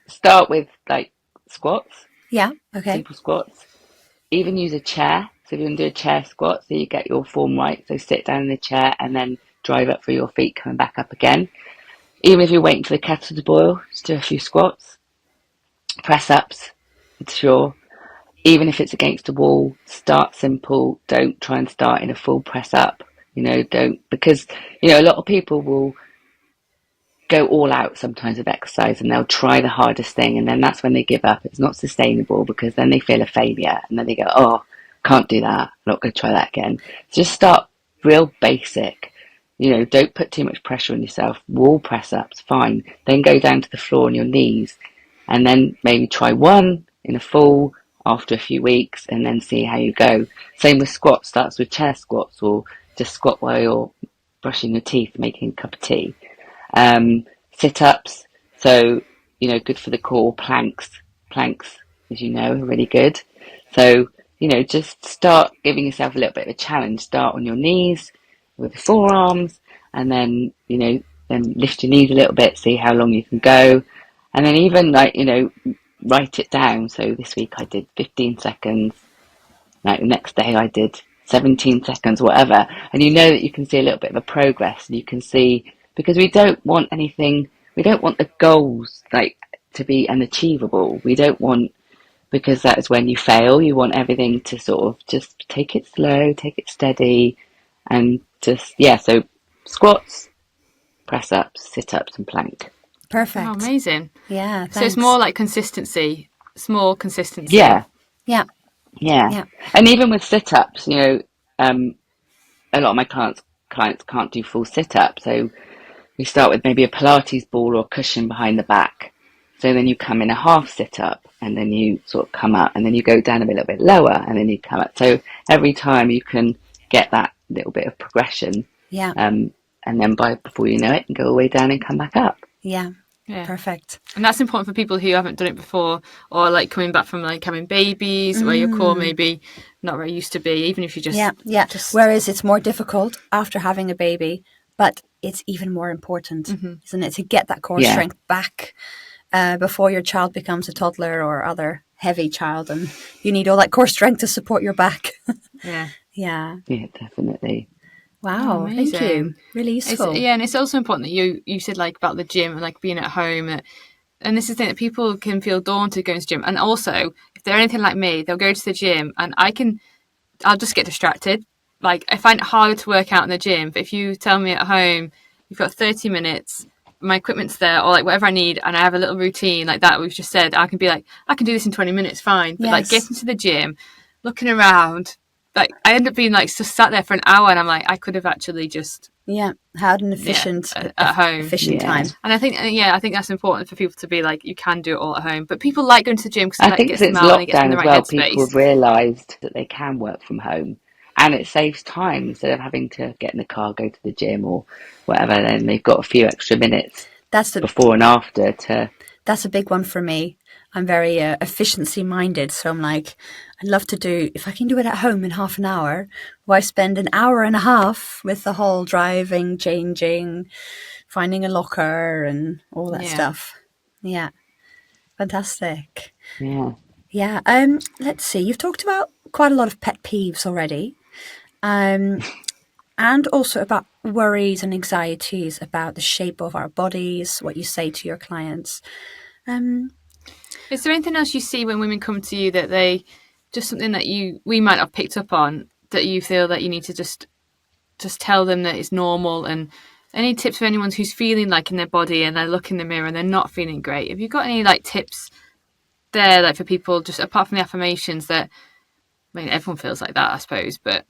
Speaker 3: start with like squats.
Speaker 1: Yeah. Okay.
Speaker 3: Simple squats. Even use a chair. So if you want to do a chair squat, so you get your form right. So sit down in the chair and then drive up through your feet, coming back up again. Even if you're waiting for the kettle to boil, just do a few squats. Press ups, sure. Even if it's against a wall, start simple. Don't try and start in a full press up. don't, because, a lot of people will go all out sometimes with exercise, and they'll try the hardest thing, and then that's when they give up. It's not sustainable, because then they feel a failure, and then they go, oh, can't do that, I'm not going to try that again. So just start real basic. Don't put too much pressure on yourself. Wall press ups, fine. Then go down to the floor on your knees, and then maybe try one in a full after a few weeks, and then see how you go. Same with squats. Starts with chair squats, or just squat while you're brushing your teeth, making a cup of tea. Sit-ups, so, good for the core. Planks, as you know, are really good. So, just start giving yourself a little bit of a challenge. Start on your knees with the forearms, and then, then lift your knees a little bit, see how long you can go. And then even write it down. So this week I did 15 seconds. Like the next day I did 17 seconds, whatever. And that you can see a little bit of a progress, and you can see, because we don't want the goals to be unachievable. We don't want, because that is when you fail. You want everything to sort of just take it slow, take it steady, and just, so squats, press ups, sit ups, and plank.
Speaker 1: Perfect.
Speaker 2: Oh, amazing.
Speaker 1: Yeah, thanks.
Speaker 2: So it's more like consistency, small consistency.
Speaker 3: Yeah.
Speaker 1: Yeah.
Speaker 3: And even with sit-ups, a lot of my clients can't do full sit-up, so we start with maybe a Pilates ball or cushion behind the back. So then you come in a half sit-up, and then you sort of come up, and then you go down a little bit lower, and then you come up. So every time you can get that little bit of progression.
Speaker 1: Yeah.
Speaker 3: And then before you know it, you go all the way down and come back up.
Speaker 1: Yeah. Perfect.
Speaker 2: And that's important for people who haven't done it before, or like coming back from like having babies, where your core maybe not where it used to be, even if you just
Speaker 1: Whereas it's more difficult after having a baby, but it's even more important, isn't it, to get that core strength back before your child becomes a toddler or other heavy child, and you need all that core strength to support your back.
Speaker 2: Yeah,
Speaker 3: definitely.
Speaker 1: Wow, thank you. Really useful.
Speaker 2: And it's also important that you said like about the gym and like being at home. And this is the thing that people can feel daunted going to the gym. And also, if they're anything like me, they'll go to the gym and I'll just get distracted. Like, I find it harder to work out in the gym. But if you tell me at home, you've got 30 minutes, my equipment's there, or like whatever I need, and I have a little routine like that we've just said, I can be like, I can do this in 20 minutes, fine. But like getting to the gym, looking around, like I end up being like just sat there for an hour, and I'm like, I could have actually just
Speaker 1: had an efficient
Speaker 2: at home
Speaker 1: efficient time.
Speaker 2: And I think that's important for people to be like, you can do it all at home. But people like going to the gym because
Speaker 3: I think
Speaker 2: gets
Speaker 3: since
Speaker 2: them out and it gets them in
Speaker 3: lockdown
Speaker 2: the
Speaker 3: as
Speaker 2: right
Speaker 3: well,
Speaker 2: headspace.
Speaker 3: people have realised that they can work from home, and it saves time. Instead of having to get in the car, go to the gym or whatever, then they've got a few extra minutes before and after.
Speaker 1: That's a big one for me. I'm very efficiency minded, so I'm like, I'd love to do, if I can do it at home in half an hour, why spend an hour and a half with the whole driving, changing, finding a locker and all that stuff. Yeah. Fantastic. Yeah. Let's see. You've talked about quite a lot of pet peeves already. And also about worries and anxieties about the shape of our bodies, what you say to your clients.
Speaker 2: Is there anything else you see when women come to you that they just something that we might have picked up on that you feel that you need to just tell them that it's normal? And any tips for anyone who's feeling like in their body and they look in the mirror and they're not feeling great? Have you got any like tips there, like for people, just apart from the affirmations that, I mean, everyone feels like that, I suppose, but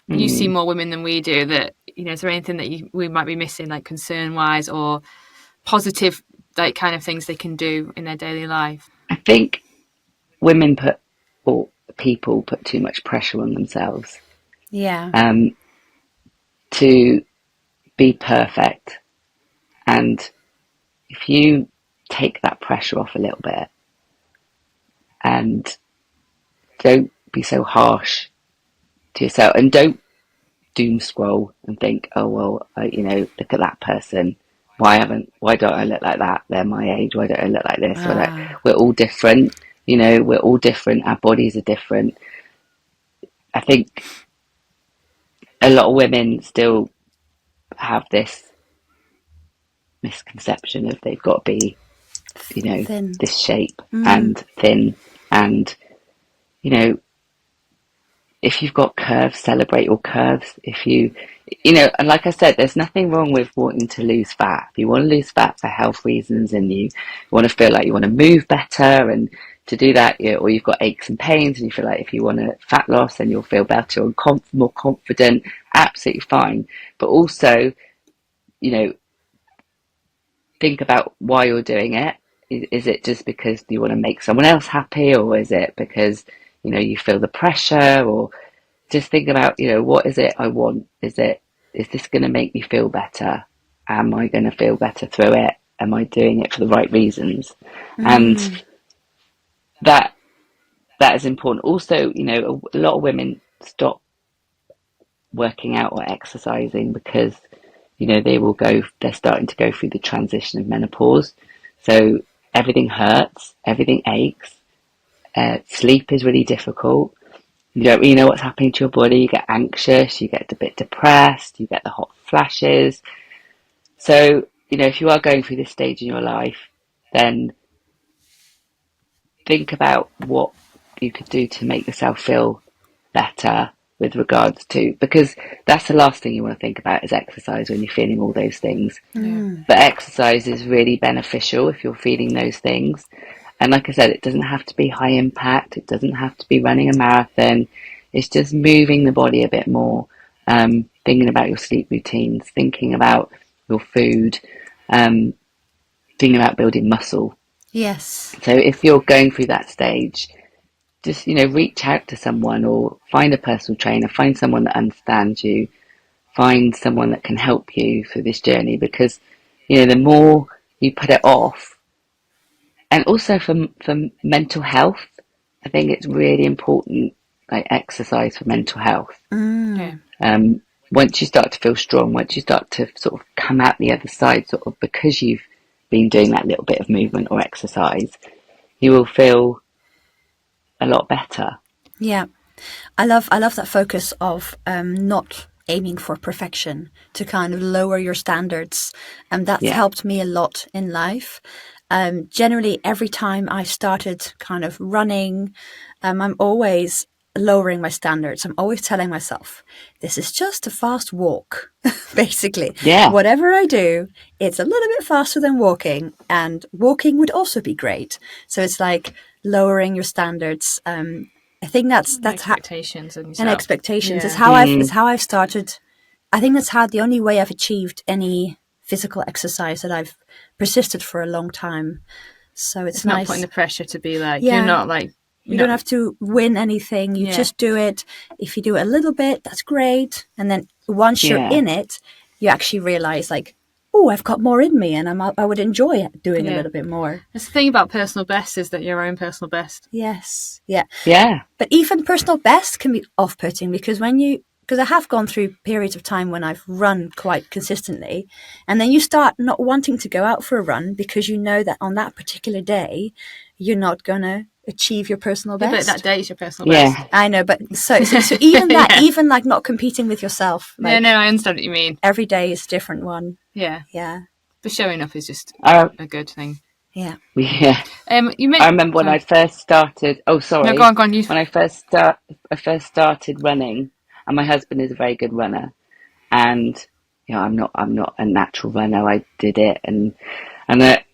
Speaker 2: you see more women than we do, that, is there anything that we might be missing, like concern wise or positive, like kind of things they can do in their daily life?
Speaker 3: I think people put too much pressure on themselves. To be perfect. And if you take that pressure off a little bit and don't be so harsh to yourself, and don't doom scroll and think, oh well, look at that person, why don't I look like that, they're my age, why don't I look like this? We're all different, we're all different, our bodies are different. I think a lot of women still have this misconception of they've got to be thin, this shape and thin, and if you've got curves, celebrate your curves. If you and like I said, there's nothing wrong with wanting to lose fat. If you want to lose fat for health reasons and you want to feel like you want to move better, and to do that, or you've got aches and pains and you feel like if you want to fat loss then you'll feel better and more confident, absolutely fine. But also, think about why you're doing it. Is it just because you want to make someone else happy, or is it because, you feel the pressure? Or just think about, what is it I want? Is this going to make me feel better? Am I going to feel better through it? Am I doing it for the right reasons? And that is important. Also, a lot of women stop working out or exercising because, they're starting to go through the transition of menopause. So everything hurts, everything aches, sleep is really difficult. You don't really know what's happening to your body. You get anxious, you get a bit depressed, you get the hot flashes. So, if you are going through this stage in your life, then think about what you could do to make yourself feel better with regards to, because that's the last thing you want to think about is exercise when you're feeling all those things. But exercise is really beneficial if you're feeling those things. And like I said, it doesn't have to be high impact. It doesn't have to be running a marathon. It's just moving the body a bit more, thinking about your sleep routines, thinking about your food, thinking about building muscle.
Speaker 1: Yes.
Speaker 3: So if you're going through that stage, just, reach out to someone or find a personal trainer, find someone that understands you, find someone that can help you through this journey, because, the more you put it off, and also for mental health, I think it's really important, like exercise for mental health. Once you start to feel strong, once you start to sort of come out the other side, sort of because you've been doing that little bit of movement or exercise, you will feel a lot better.
Speaker 1: Yeah. I love that focus of not aiming for perfection, to kind of lower your standards. And that's helped me a lot in life. Generally, every time I started kind of running, I'm always lowering my standards. I'm always telling myself, this is just a fast walk, basically.
Speaker 3: Yeah.
Speaker 1: Whatever I do, it's a little bit faster than walking, and walking would also be great. So it's like lowering your standards. I think that's
Speaker 2: expectations
Speaker 1: and expectations is
Speaker 2: how
Speaker 1: I've started. I think that's how the only way I've achieved any physical exercise that I've persisted for a long time. So it's nice.
Speaker 2: Not putting the pressure to be like, you're not like,
Speaker 1: you don't have to win anything. You just do it. If you do it a little bit, that's great. And then once you're in it, you actually realize like, oh, I've got more in me, and I would enjoy doing a little bit more.
Speaker 2: The thing about personal best is that your own personal best.
Speaker 1: Yes. Yeah.
Speaker 3: Yeah.
Speaker 1: But even personal best can be off-putting, because I have gone through periods of time when I've run quite consistently, and then you start not wanting to go out for a run because you know that on that particular day, you're not going to achieve your personal best.
Speaker 2: But that day is your personal best.
Speaker 1: I know, but so even that, even like not competing with yourself. Like,
Speaker 2: no, I understand what you mean.
Speaker 1: Every day is a different one.
Speaker 2: Yeah.
Speaker 1: Yeah.
Speaker 2: But showing up is just a good thing.
Speaker 1: Yeah.
Speaker 3: Yeah.
Speaker 2: I
Speaker 3: remember when I first started. Oh, sorry.
Speaker 2: No, go on. When
Speaker 3: I first started running, and my husband is a very good runner, and I'm not a natural runner. I did it, and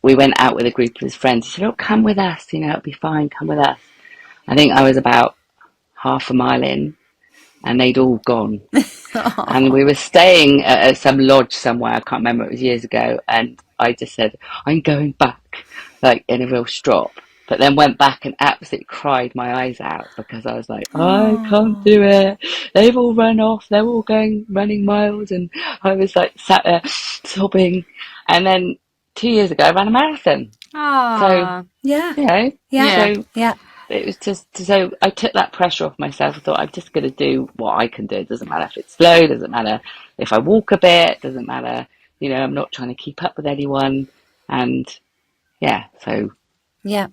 Speaker 3: we went out with a group of his friends. He said, "Oh, come with us. It'll be fine. Come with us." I think I was about half a mile in, and they'd all gone. And we were staying at some lodge somewhere. I can't remember. It was years ago, and I just said, "I'm going back," like in a real strop. But then went back and absolutely cried my eyes out, because I was like, I can't do it. They've all run off. They're all running miles. And I was like sat there sobbing. And then 2 years ago, I ran a marathon. So, it was just, so I took that pressure off myself. I thought, I'm just going to do what I can do. It doesn't matter if it's slow. It doesn't matter if I walk a bit. It doesn't matter. I'm not trying to keep up with anyone. And so...
Speaker 1: Yeah.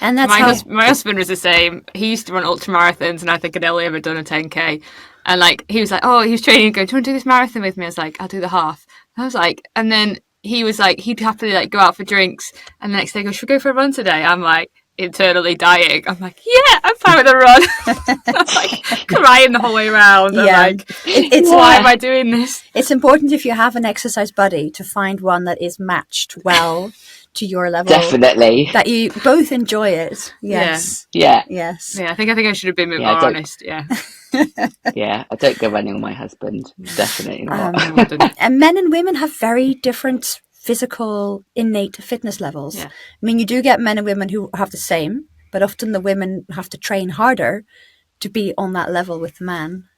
Speaker 2: And that's my husband was the same. He used to run ultra marathons, and I think I'd only ever done a 10K. And like, he was like, oh, he was training and going, do you want to do this marathon with me? I was like, I'll do the half. I was like, and then he was like, he'd happily like go out for drinks, and the next day go, should we go for a run today? I'm like, internally dying, I'm like, yeah, I'm fine with a run. I'm like crying the whole way around. I'm like, why am I doing this?
Speaker 1: It's important if you have an exercise buddy to find one that is matched well to your level.
Speaker 3: Definitely.
Speaker 1: That you both enjoy it. Yes.
Speaker 3: Yeah.
Speaker 1: Yes.
Speaker 2: Yeah, I think I should have been a bit more honest. Yeah.
Speaker 3: Yeah, I don't go running with my husband. Definitely not.
Speaker 1: And men and women have very different physical innate fitness levels.
Speaker 2: Yeah.
Speaker 1: I mean, you do get men and women who have the same, but often the women have to train harder to be on that level with the man.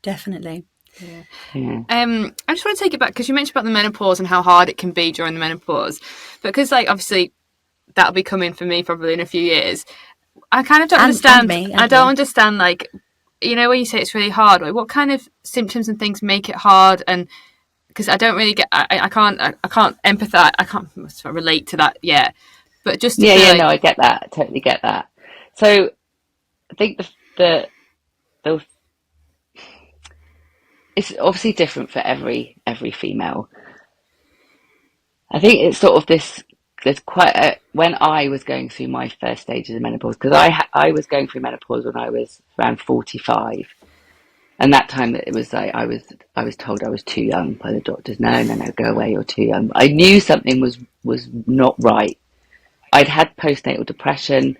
Speaker 1: Definitely.
Speaker 3: Yeah.
Speaker 2: I just want to take it back because you mentioned about the menopause and how hard it can be during the menopause, because like obviously that'll be coming for me probably in a few years. I kind of don't understand. I don't understand, like, you know, when you say it's really hard, like, what kind of symptoms and things make it hard? And because I don't really get, I can't empathize, I can't relate to that yet. But just
Speaker 3: no, I get that. I totally get that. So I think the it's obviously different for every female. I think it's sort of this. There's when I was going through my first stages of menopause, because I was going through menopause when I was around 45, and that time it was like I was told I was too young by the doctors. No, go away, you're too young. I knew something was not right. I'd had postnatal depression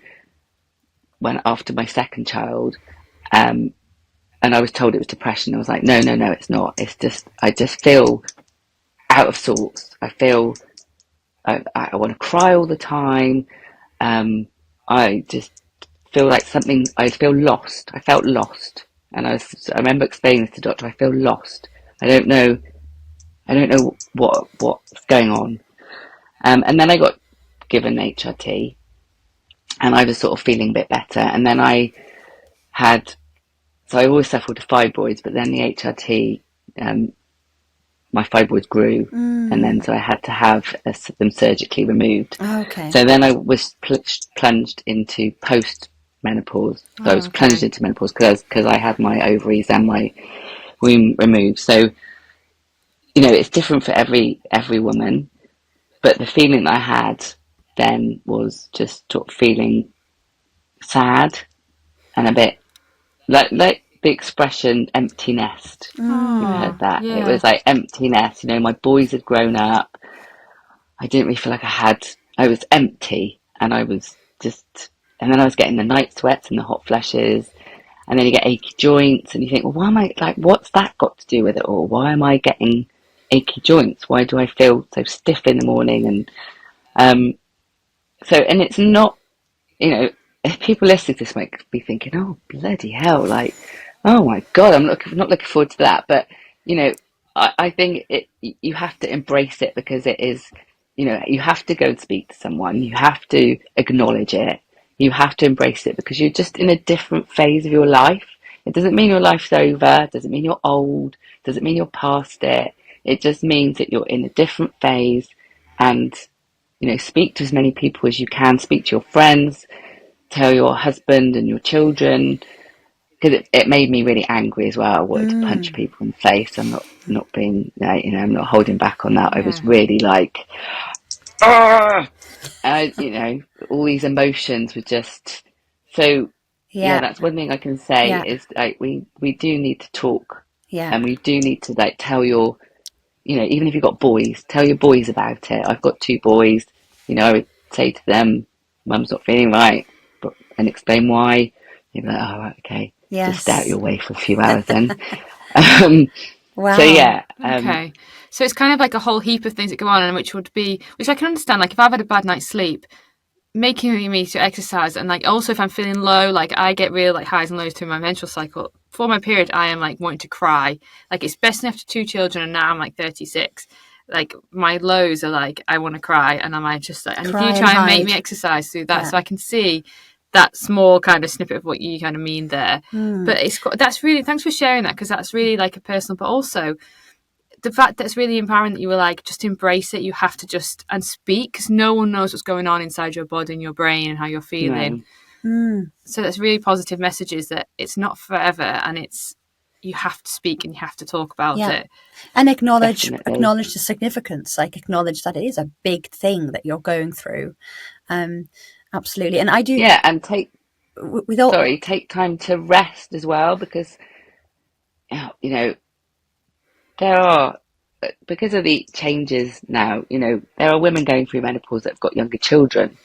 Speaker 3: after my second child, and I was told it was depression. I was like, no, it's not. It's just I just feel out of sorts. I feel I want to cry all the time. I just feel like I feel lost. I felt lost, and I remember explaining this to the doctor. I feel lost. I don't know what's going on. And then I got given HRT, and I was sort of feeling a bit better. And then I always suffered with fibroids, but then the HRT, my fibroids grew, and then so I had to have them surgically removed.
Speaker 1: Okay.
Speaker 3: So then I was plunged into post-menopause. So I was plunged into menopause because I had my ovaries and my womb removed. So, you know, it's different for every woman. But the feeling that I had then was just sort of feeling sad and a bit like the expression empty nest. You've heard that. Yeah. It was like empty nest. You know, my boys had grown up. I didn't really feel like I was empty, and I was just, and then I was getting the night sweats and the hot flushes, and then you get achy joints, and you think, well, why am I, like, what's that got to do with it all? Why am I getting achy joints? Why do I feel so stiff in the morning? And and it's not, you know, if people listening to this might be thinking, oh, bloody hell, like, oh my God, I'm not looking forward to that. But, you know, I think you have to embrace it, because it is, you know, you have to go and speak to someone. You have to acknowledge it. You have to embrace it, because you're just in a different phase of your life. It doesn't mean your life's over. It doesn't mean you're old. It doesn't mean you're past it. It just means that you're in a different phase, and, you know, speak to as many people as you can. Speak to your friends. Tell your husband and your children, because it made me really angry as well. I wanted to punch people in the face. I'm not being, you know, I'm not holding back on that. I was really like, you know, all these emotions were just so. Yeah, that's one thing I can say is, like, we do need to talk, and we do need to, like, tell your, you know, even if you've got boys, tell your boys about it. I've got 2 boys. You know, I would say to them, "Mum's not feeling right," and explain why. You'd be like, oh, right, okay. Yes. Just stay out your way for a few hours then.
Speaker 1: Wow.
Speaker 3: So, yeah.
Speaker 2: Okay. So it's kind of like a whole heap of things that go on, and which I can understand. Like, if I've had a bad night's sleep, making me to exercise, and, like, also if I'm feeling low, like, I get real, like, highs and lows through my menstrual cycle. For my period, I am, like, wanting to cry. Like, especially after 2 children, and now I'm, like, 36. Like, my lows are, like, I want to cry, and I'm, like, just, like, and cry, if you try and make me exercise through that, so I can see that small kind of snippet of what you kind of mean there. But that's really, thanks for sharing that, because that's really, like, a personal, but also the fact that it's really empowering that you were like, just embrace it. You have to just and speak, because no one knows what's going on inside your body and your brain and how you're feeling. So that's really positive messages that it's not forever, and you have to speak and you have to talk about it,
Speaker 1: and acknowledge the significance. Like, acknowledge that it is a big thing that you're going through. Absolutely. And I do.
Speaker 3: Yeah, and
Speaker 1: With all.
Speaker 3: take time to rest as well, because you know there are, because of the changes now, there are women going through menopause that have got younger children,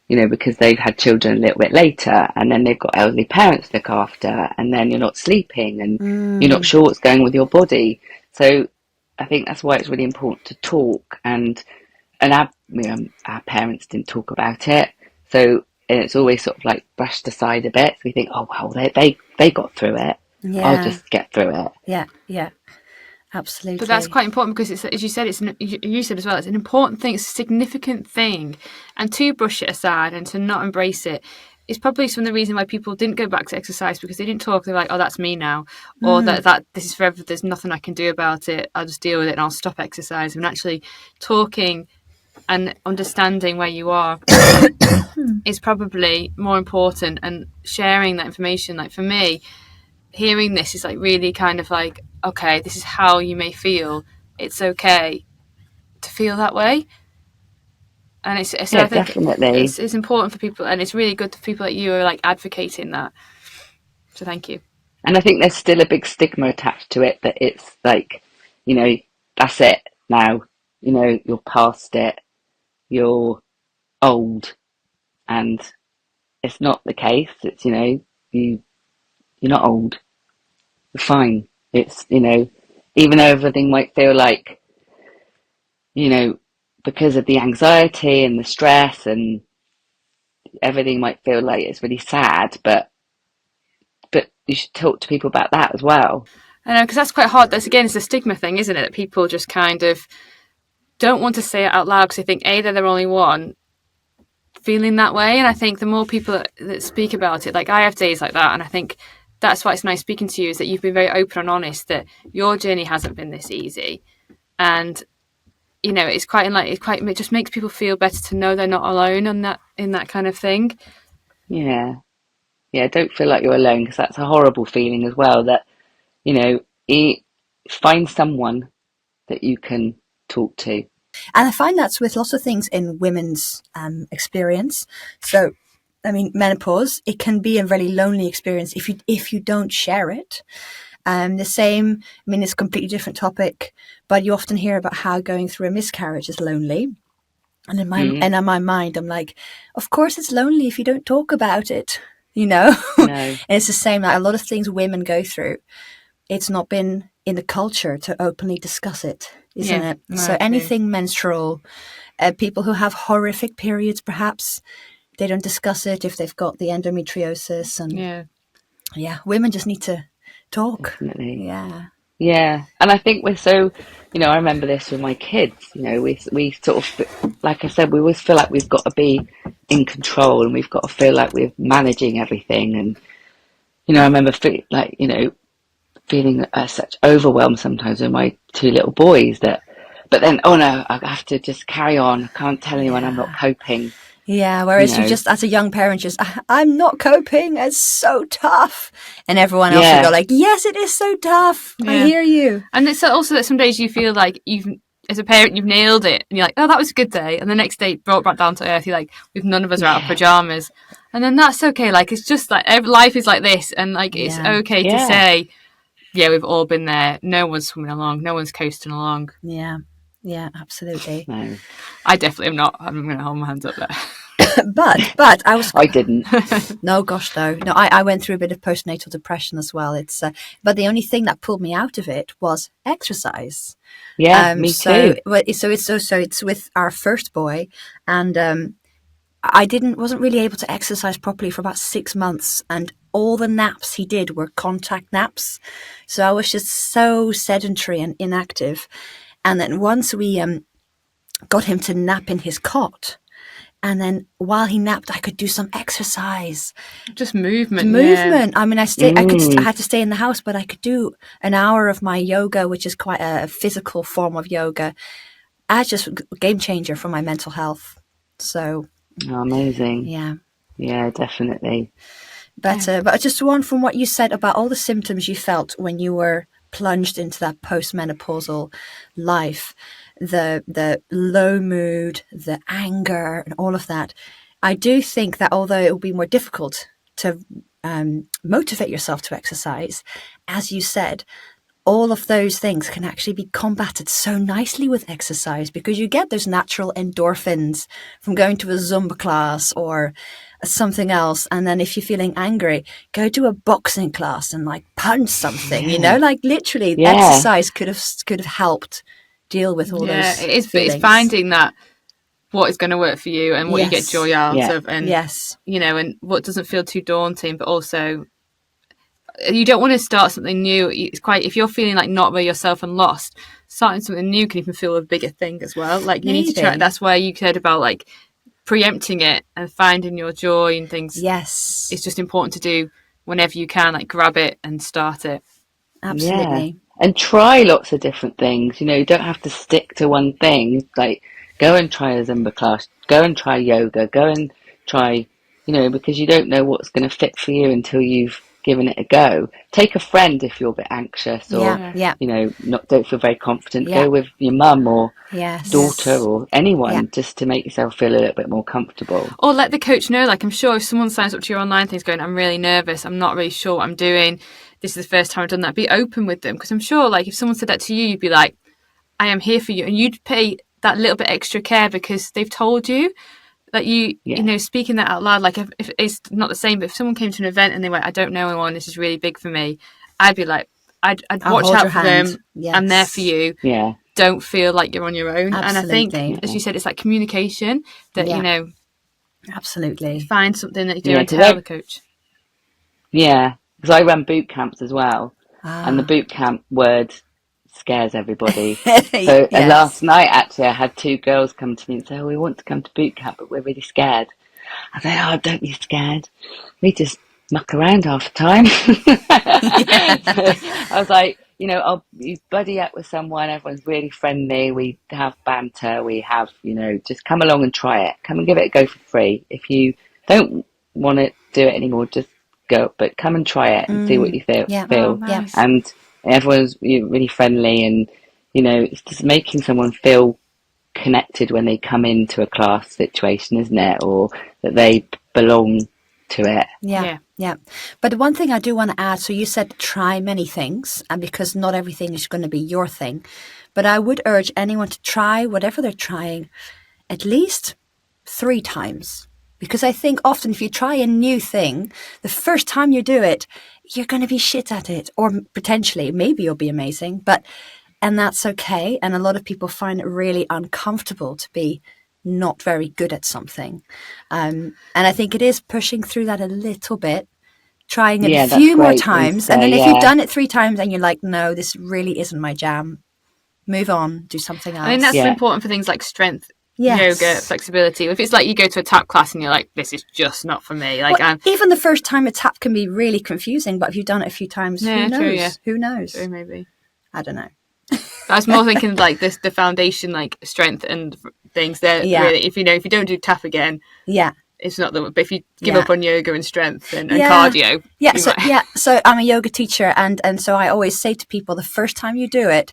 Speaker 3: because they've had children a little bit later, and then they've got elderly parents to look after, and then you're not sleeping, and you're not sure what's going on with your body. So I think that's why it's really important to talk, and our parents didn't talk about it, so it's always sort of like brushed aside a bit. So we think, oh well, they got through it. I'll
Speaker 1: Yeah.
Speaker 3: just get through it.
Speaker 1: Yeah. Absolutely.
Speaker 2: But that's quite important, because it's, as you said, you said as well, it's an important thing, it's a significant thing, and to brush it aside and to not embrace it is probably some of the reason why people didn't go back to exercise, because they didn't talk. They're like, oh, that's me now, or that this is forever. There's nothing I can do about it. I'll just deal with it and I'll stop exercising. And actually talking and understanding where you are is probably more important, and sharing that information. Like for me, hearing this is like really kind of like, okay, this is how you may feel. It's okay to feel that way. And so
Speaker 3: Yeah,
Speaker 2: I think
Speaker 3: definitely.
Speaker 2: it's important for people, and it's really good for people like you who are like advocating that. So thank you.
Speaker 3: And I think there's still a big stigma attached to it, that it's like, that's it now. You're past it. You're old, and it's not the case. It's, you're not old. You're fine. It's, even though everything might feel like, because of the anxiety and the stress, and everything might feel like it's really sad, but you should talk to people about that as well.
Speaker 2: I know, because that's quite hard. That's, again, it's a stigma thing, isn't it? That people just kind of don't want to say it out loud because they think, A, they're the only one feeling that way. And I think the more people that speak about it, like I have days like that, and I think that's why it's nice speaking to you, is that you've been very open and honest that your journey hasn't been this easy. And it's it just makes people feel better to know they're not alone in that kind of thing.
Speaker 3: Yeah. Don't feel like you're alone, because that's a horrible feeling as well, that, find someone that you can talk to.
Speaker 1: And I find that's with lots of things in women's experience. So, I mean, menopause, it can be a really lonely experience if you don't share it. The same, I mean, it's a completely different topic, but you often hear about how going through a miscarriage is lonely. And in my mind, I'm like, of course it's lonely if you don't talk about it,
Speaker 3: No.
Speaker 1: And it's the same, like a lot of things women go through. It's not been in the culture to openly discuss it, isn't it?
Speaker 2: No,
Speaker 1: so anything menstrual, people who have horrific periods, perhaps they don't discuss it if they've got the endometriosis, and women just need to talk.
Speaker 3: Definitely.
Speaker 1: Yeah.
Speaker 3: And I think we're so, I remember this with my kids, we sort of, like I said, we always feel like we've got to be in control, and we've got to feel like we're managing everything. And, I remember feeling such overwhelm sometimes with my two little boys, but then, oh no, I have to just carry on. I can't tell anyone I'm not coping.
Speaker 1: Yeah, whereas you just, as a young parent, just, I'm not coping, it's so tough. And everyone else will go like, yes, it is so tough. I hear you.
Speaker 2: And it's also that some days you feel like as a parent, you've nailed it. And you're like, oh, that was a good day. And the next day, brought back down to earth, you're like, none of us are out of pajamas. And then that's okay. Like, it's just like, life is like this. And like, it's okay to say, yeah, we've all been there. No one's swimming along. No one's coasting along.
Speaker 1: Yeah, absolutely.
Speaker 3: No.
Speaker 2: I definitely am not. I'm going to hold my hands up there.
Speaker 1: but
Speaker 3: I didn't.
Speaker 1: No, gosh, no. I went through a bit of postnatal depression as well. It's but the only thing that pulled me out of it was exercise.
Speaker 3: Yeah, me too.
Speaker 1: So it's with our first boy, and I wasn't really able to exercise properly for about 6 months, and all the naps he did were contact naps. So I was just so sedentary and inactive. And then once we got him to nap in his cot, and then while he napped, I could do some exercise.
Speaker 2: Just movement.
Speaker 1: Yeah. I mean, I had to stay in the house, but I could do an hour of my yoga, which is quite a physical form of yoga. That's just a game changer for my mental health. So.
Speaker 3: Oh, amazing.
Speaker 1: Yeah,
Speaker 3: definitely.
Speaker 1: But just one from what you said about all the symptoms you felt when you were plunged into that postmenopausal life, the low mood, the anger, and all of that. I do think that although it will be more difficult to motivate yourself to exercise, as you said, all of those things can actually be combated so nicely with exercise, because you get those natural endorphins from going to a Zumba class or something else. And then if you're feeling angry, go to a boxing class and like punch something, like literally exercise could have helped deal with all those
Speaker 2: it is,
Speaker 1: feelings.
Speaker 2: but it's finding that what is going to work for you and what you get joy out of, and and what doesn't feel too daunting, but also you don't want to start something new. It's quite, if you're feeling like not by yourself and lost, starting something new can even feel a bigger thing as well. Like you need to try. That's why you cared about like preempting it and finding your joy and things.
Speaker 1: Yes,
Speaker 2: it's just important to do whenever you can. Like grab it and start it.
Speaker 1: Absolutely.
Speaker 3: And try lots of different things. You don't have to stick to one thing. Like go and try a Zumba class, go and try yoga, go and try, because you don't know what's going to fit for you until you've given it a go. Take a friend if you're a bit anxious or don't feel very confident. Go with your mum or daughter or anyone just to make yourself feel a little bit more comfortable.
Speaker 2: Or let the coach know. Like I'm sure if someone signs up to your online things going, I'm really nervous, I'm not really sure what I'm doing, this is the first time I've done that, be open with them, because I'm sure like if someone said that to you, you'd be like, I am here for you, and you'd pay that little bit extra care because they've told you that speaking that out loud. Like if it's not the same, but if someone came to an event and they went, I don't know anyone, this is really big for me, I'd be like, I'd watch out for them. I'm there for you. Don't feel like you're on your own.
Speaker 1: Absolutely.
Speaker 2: And I think, as you said, it's like communication that
Speaker 1: absolutely
Speaker 2: find something that you do and tell the coach.
Speaker 3: Because I run boot camps as well, and the boot camp word scares everybody. So last night, actually, I had 2 girls come to me and say, we want to come to boot camp, but we're really scared. I said, don't be scared. We just muck around half the time. So I was like, you buddy up with someone, everyone's really friendly, we have banter, we have, just come along and try it. Come and give it a go for free. If you don't want to do it anymore, just go, but come and try it and see what you feel.
Speaker 2: Oh, nice.
Speaker 3: And everyone's really friendly, and it's just making someone feel connected when they come into a class situation, isn't it? Or that they belong to it.
Speaker 1: Yeah. But one thing I do want to add, so you said try many things, and because not everything is going to be your thing, but I would urge anyone to try whatever they're trying at least 3 times. Because I think often if you try a new thing, the first time you do it, you're going to be shit at it. Or potentially, maybe you'll be amazing. And that's okay. And a lot of people find it really uncomfortable to be not very good at something. And I think it is pushing through that a little bit, trying it a few more times. And then if you've done it 3 times and you're like, no, this really isn't my jam, move on, do something else.
Speaker 2: I mean, that's important for things like strength. Yoga, flexibility. If it's like you go to a tap class and you're like, this is just not for me. Like,
Speaker 1: even the first time a tap can be really confusing, but if you've done it a few times, who knows?
Speaker 2: True,
Speaker 1: Who knows?
Speaker 2: True, maybe.
Speaker 1: I don't know.
Speaker 2: I was more thinking like this, the foundation, like strength and things. That really, if you don't do tap again, it's not the. But if you give up on yoga and strength and cardio,
Speaker 1: So I'm a yoga teacher, and so I always say to people, the first time you do it,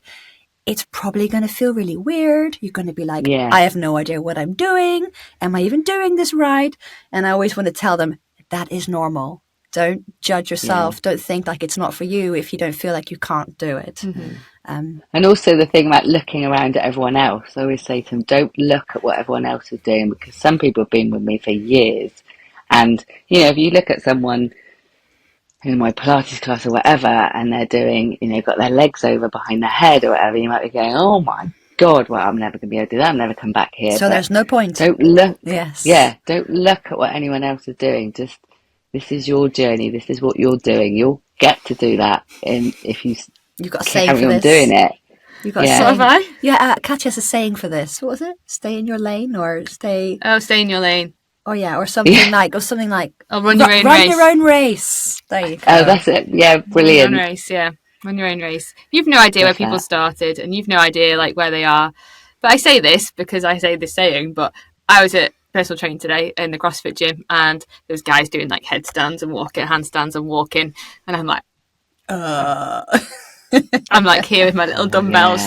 Speaker 1: it's probably going to feel really weird. You're going to be like, I have no idea what I'm doing. Am I even doing this right? And I always want to tell them that is normal. Don't judge yourself. Don't think like it's not for you if you don't feel like you can't do it.
Speaker 2: Mm-hmm.
Speaker 3: And also the thing about looking around at everyone else, I always say to them, don't look at what everyone else is doing, because some people have been with me for years. And, if you look at someone in my Pilates class or whatever, and they're doing, got their legs over behind their head or whatever, you might be going, oh my God, well, I'm never going to be able to do that. I'll never come back here.
Speaker 1: So there's no point.
Speaker 3: Don't look.
Speaker 1: Yes.
Speaker 3: Yeah. Don't look at what anyone else is doing. Just, this is your journey. This is what you're doing. You'll get to do that. And if you've got a saying for this. Doing it.
Speaker 1: You've got a saying. Yeah. Katya has a saying for this. What was it? Stay in your lane or stay.
Speaker 2: Oh, stay in your lane.
Speaker 1: Oh yeah, or something like,
Speaker 2: Oh, run your own race.
Speaker 1: Run your own race. There you go.
Speaker 3: Oh, that's it. Yeah, brilliant.
Speaker 2: Run your own race. Yeah, run your own race. You've no idea where people started, and you've no idea like where they are. But I say this because I say this saying. But I was at personal training today in the CrossFit gym, and there was guys doing like headstands and walking, handstands and walking, and I'm like, I'm like here with my little dumbbells.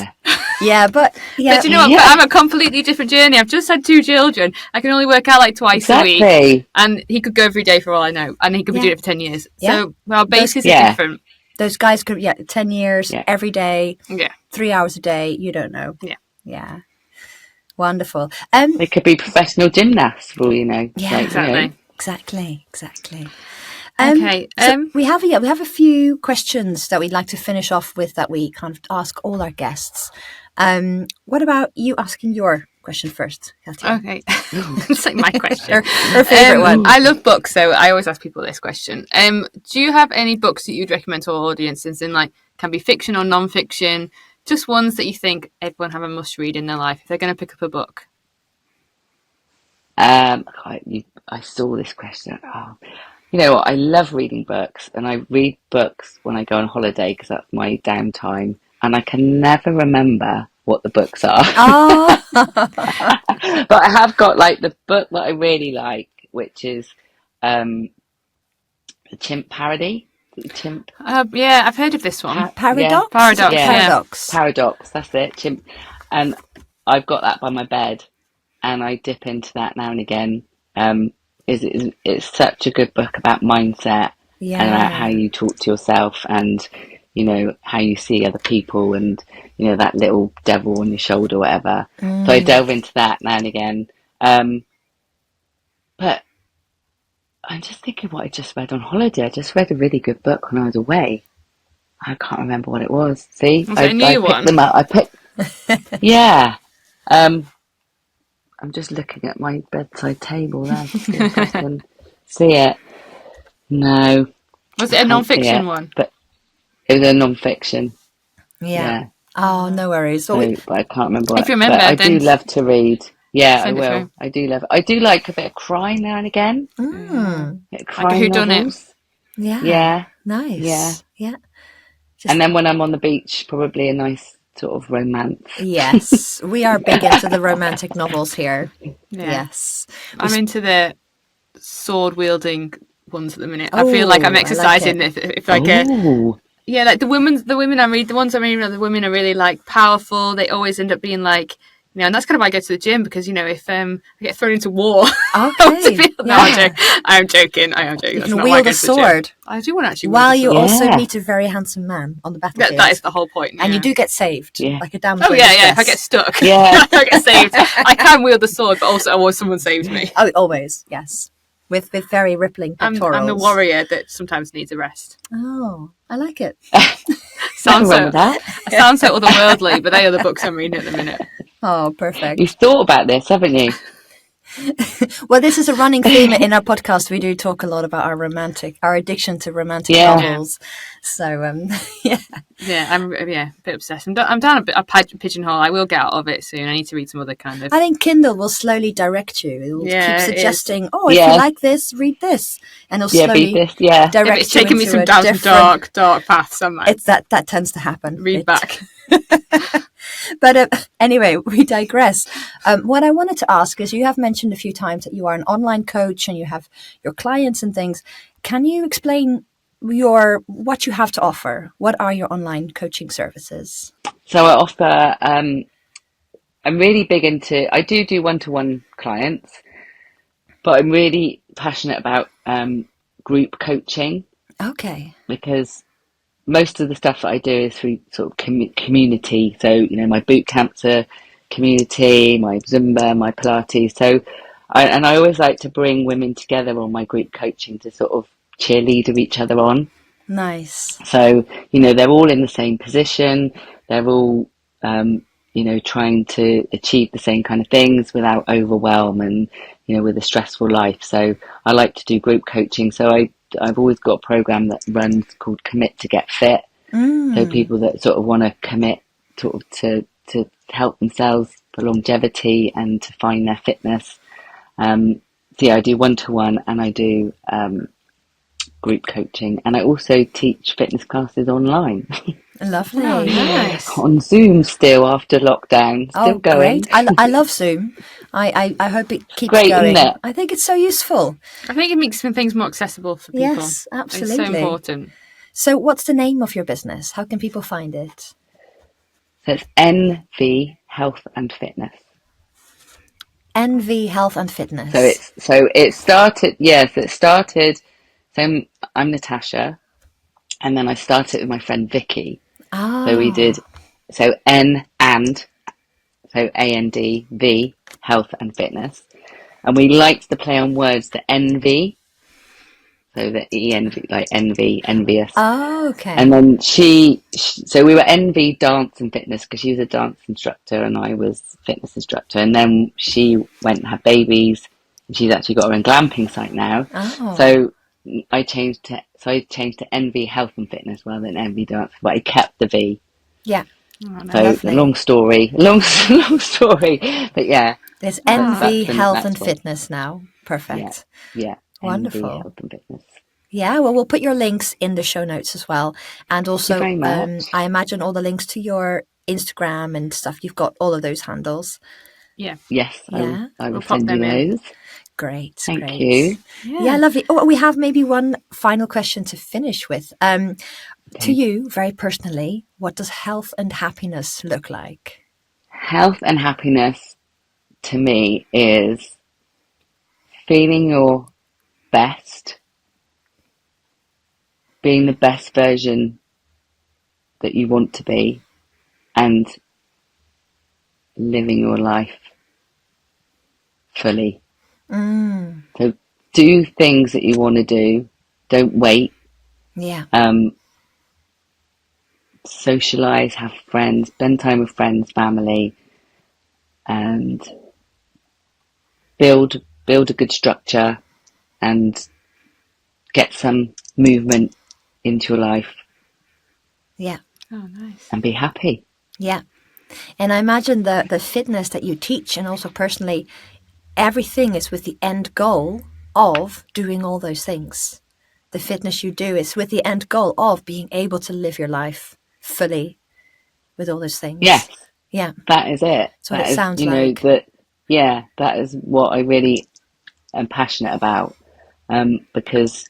Speaker 1: But
Speaker 2: But you know what? I'm a completely different journey. I've just had 2 children. I can only work out like twice a week, and he could go every day for all I know, and he could be doing it for 10 years. So our bases are different.
Speaker 1: Those guys could 10 years every day, 3 hours a day. You don't know. Yeah. Wonderful.
Speaker 3: They could be professional gymnasts for all you know.
Speaker 1: Yeah,
Speaker 3: like,
Speaker 1: exactly.
Speaker 2: Okay.
Speaker 1: So we have a few questions that we'd like to finish off with that we kind of ask all our guests. What about you asking your question first, Katia?
Speaker 2: Okay. It's like my question.
Speaker 1: Her favourite one.
Speaker 2: I love books, so I always ask people this question. Do you have any books that you'd recommend to our audiences in, like, can be fiction or non-fiction, just ones that you think everyone have a must read in their life if they're going to pick up a book?
Speaker 3: I saw this question. You know what? I love reading books, and I read books when I go on holiday because that's my downtime, and I can never remember what the books are. But I have got like the book that I really like, which is the Chimp Parody. Chimp.
Speaker 2: Yeah, I've heard of this one.
Speaker 1: Paradox.
Speaker 3: Paradox. That's it. Chimp, and I've got that by my bed, and I dip into that now and again. It's such a good book about mindset and about how you talk to yourself, and you know how you see other people, and you know that little devil on your shoulder, or whatever. So I delve into that now and again. But I'm just thinking what I just read on holiday. I just read a really good book when I was away. I can't remember what it was. See,
Speaker 2: was it a new one?
Speaker 3: Picked them up. Yeah. I'm just looking at my bedside table there to see if I can see it. No.
Speaker 2: Was it a non-fiction one?
Speaker 3: But it was a non-fiction.
Speaker 1: Yeah. Oh, no worries.
Speaker 3: But I can't remember what.
Speaker 2: If you remember,
Speaker 3: but I do love to read. Yeah, I will. I do like a bit of crime now and again.
Speaker 2: Like a whodunit.
Speaker 1: Yeah. Nice. Yeah.
Speaker 3: And then when I'm on the beach, probably a nice sort of romance.
Speaker 1: Yes, we are big into the romantic novels here. Yes,
Speaker 2: I'm into the sword wielding ones at the minute. I feel like I'm exercising. Like if like like the women I read, the ones I read, the women are really like powerful. They always end up being like, you know, and that's kind of why I go to the gym, because you know if I get thrown into war, I'm joking. You can
Speaker 1: wield a sword.
Speaker 2: I do want to actually.
Speaker 1: While you also meet a very handsome man on the battlefield.
Speaker 2: That is the whole point.
Speaker 1: And you do get saved, like a damn.
Speaker 2: Oh yeah. If I get stuck, I get saved. I can wield the sword, but also always someone saves me.
Speaker 1: Oh, always, yes. With very rippling pectorals.
Speaker 2: I'm the warrior that sometimes needs a rest.
Speaker 1: Oh, I like it.
Speaker 2: Sounds so otherworldly, but they are the books I'm reading at the minute.
Speaker 1: Oh, perfect.
Speaker 3: You've thought about this, haven't you?
Speaker 1: Well, this is a running theme in our podcast. We do talk a lot about our addiction to romantic novels. So, I'm a bit obsessed. I'm down a pigeonhole. I will get out of it soon. I need to read some other kind of. I think Kindle will slowly direct you. It will keep suggesting, if you like this, read this, and it'll slowly direct you.
Speaker 2: It's taking me down some dark paths somewhere.
Speaker 1: It's that tends to happen.
Speaker 2: Read back.
Speaker 1: But anyway, we digress. What I wanted to ask is, you have mentioned a few times that you are an online coach and you have your clients and things. Can you explain what you have to offer? What are your online coaching services?
Speaker 3: So I offer, I'm really big into, I do one-to-one clients, but I'm really passionate about group coaching.
Speaker 1: Okay.
Speaker 3: Because most of the stuff that I do is through sort of community. So, you know, my boot camps are community, my Zumba, my Pilates. So, I always like to bring women together on my group coaching to sort of cheerleader each other on.
Speaker 1: Nice.
Speaker 3: So, you know, they're all in the same position. They're all, you know, trying to achieve the same kind of things without overwhelm and, you know, with a stressful life. So I like to do group coaching. So I've always got a program that runs called Commit to Get Fit. So people that sort of want to commit sort of to help themselves for longevity and to find their fitness. So yeah, I do one-to-one and I do group coaching, and I also teach fitness classes online.
Speaker 1: Lovely.
Speaker 2: Oh, nice.
Speaker 3: On Zoom still after lockdown. Still going.
Speaker 1: Great. I love Zoom. I hope it keeps
Speaker 3: great,
Speaker 1: going.
Speaker 3: Isn't it?
Speaker 1: I think it's so useful.
Speaker 2: I think it makes things more accessible for people.
Speaker 1: Yes, absolutely.
Speaker 2: It's so important.
Speaker 1: So what's the name of your business? How can people find it?
Speaker 3: That's NV Health and Fitness.
Speaker 1: NV Health and Fitness.
Speaker 3: It started. Yes, it started. So I'm Natasha, and then I started with my friend Vicky. So we did. So N and so AND V Health and Fitness, and we liked the play on words. The NV. So the ENV, like envy, envious.
Speaker 1: Oh, okay.
Speaker 3: And then so we were envy dance and fitness because she was a dance instructor and I was fitness instructor. And then she went and had babies and she's actually got her own glamping site now.
Speaker 1: Oh.
Speaker 3: So I changed to envy health and fitness rather than envy dance, but I kept the V.
Speaker 1: Yeah.
Speaker 2: Oh,
Speaker 3: so
Speaker 1: lovely.
Speaker 3: long story, long story, but yeah.
Speaker 1: There's NV Health and Fitness now. Perfect.
Speaker 3: Yeah.
Speaker 1: Wonderful.
Speaker 3: NV Health and Fitness.
Speaker 1: Yeah, well, we'll put your links in the show notes as well. And also,
Speaker 3: Thank you very much.
Speaker 1: I imagine all the links to your Instagram and stuff. You've got all of those handles.
Speaker 2: Yeah.
Speaker 3: Yes,
Speaker 1: Yeah.
Speaker 3: I will send you those.
Speaker 1: Great.
Speaker 3: Thank you.
Speaker 1: Yeah, lovely. Oh, we have maybe one final question to finish with. To you, very personally, what does health and happiness look like?
Speaker 3: Health and happiness to me is feeling your best, being the best version that you want to be, and living your life fully. So do things that you want to do. Don't wait.
Speaker 1: Yeah.
Speaker 3: Socialize, have friends, spend time with friends, family, and build a good structure and get some movement into your life.
Speaker 1: Yeah.
Speaker 2: Oh, nice.
Speaker 3: And be happy.
Speaker 1: Yeah. And I imagine the fitness that you teach, and also personally, everything is with the end goal of doing all those things. The fitness you do is with the end goal of being able to live your life fully with all those things.
Speaker 3: Yes.
Speaker 1: Yeah.
Speaker 3: That is it.
Speaker 1: That's what it sounds like.
Speaker 3: That is what I really am passionate about. Because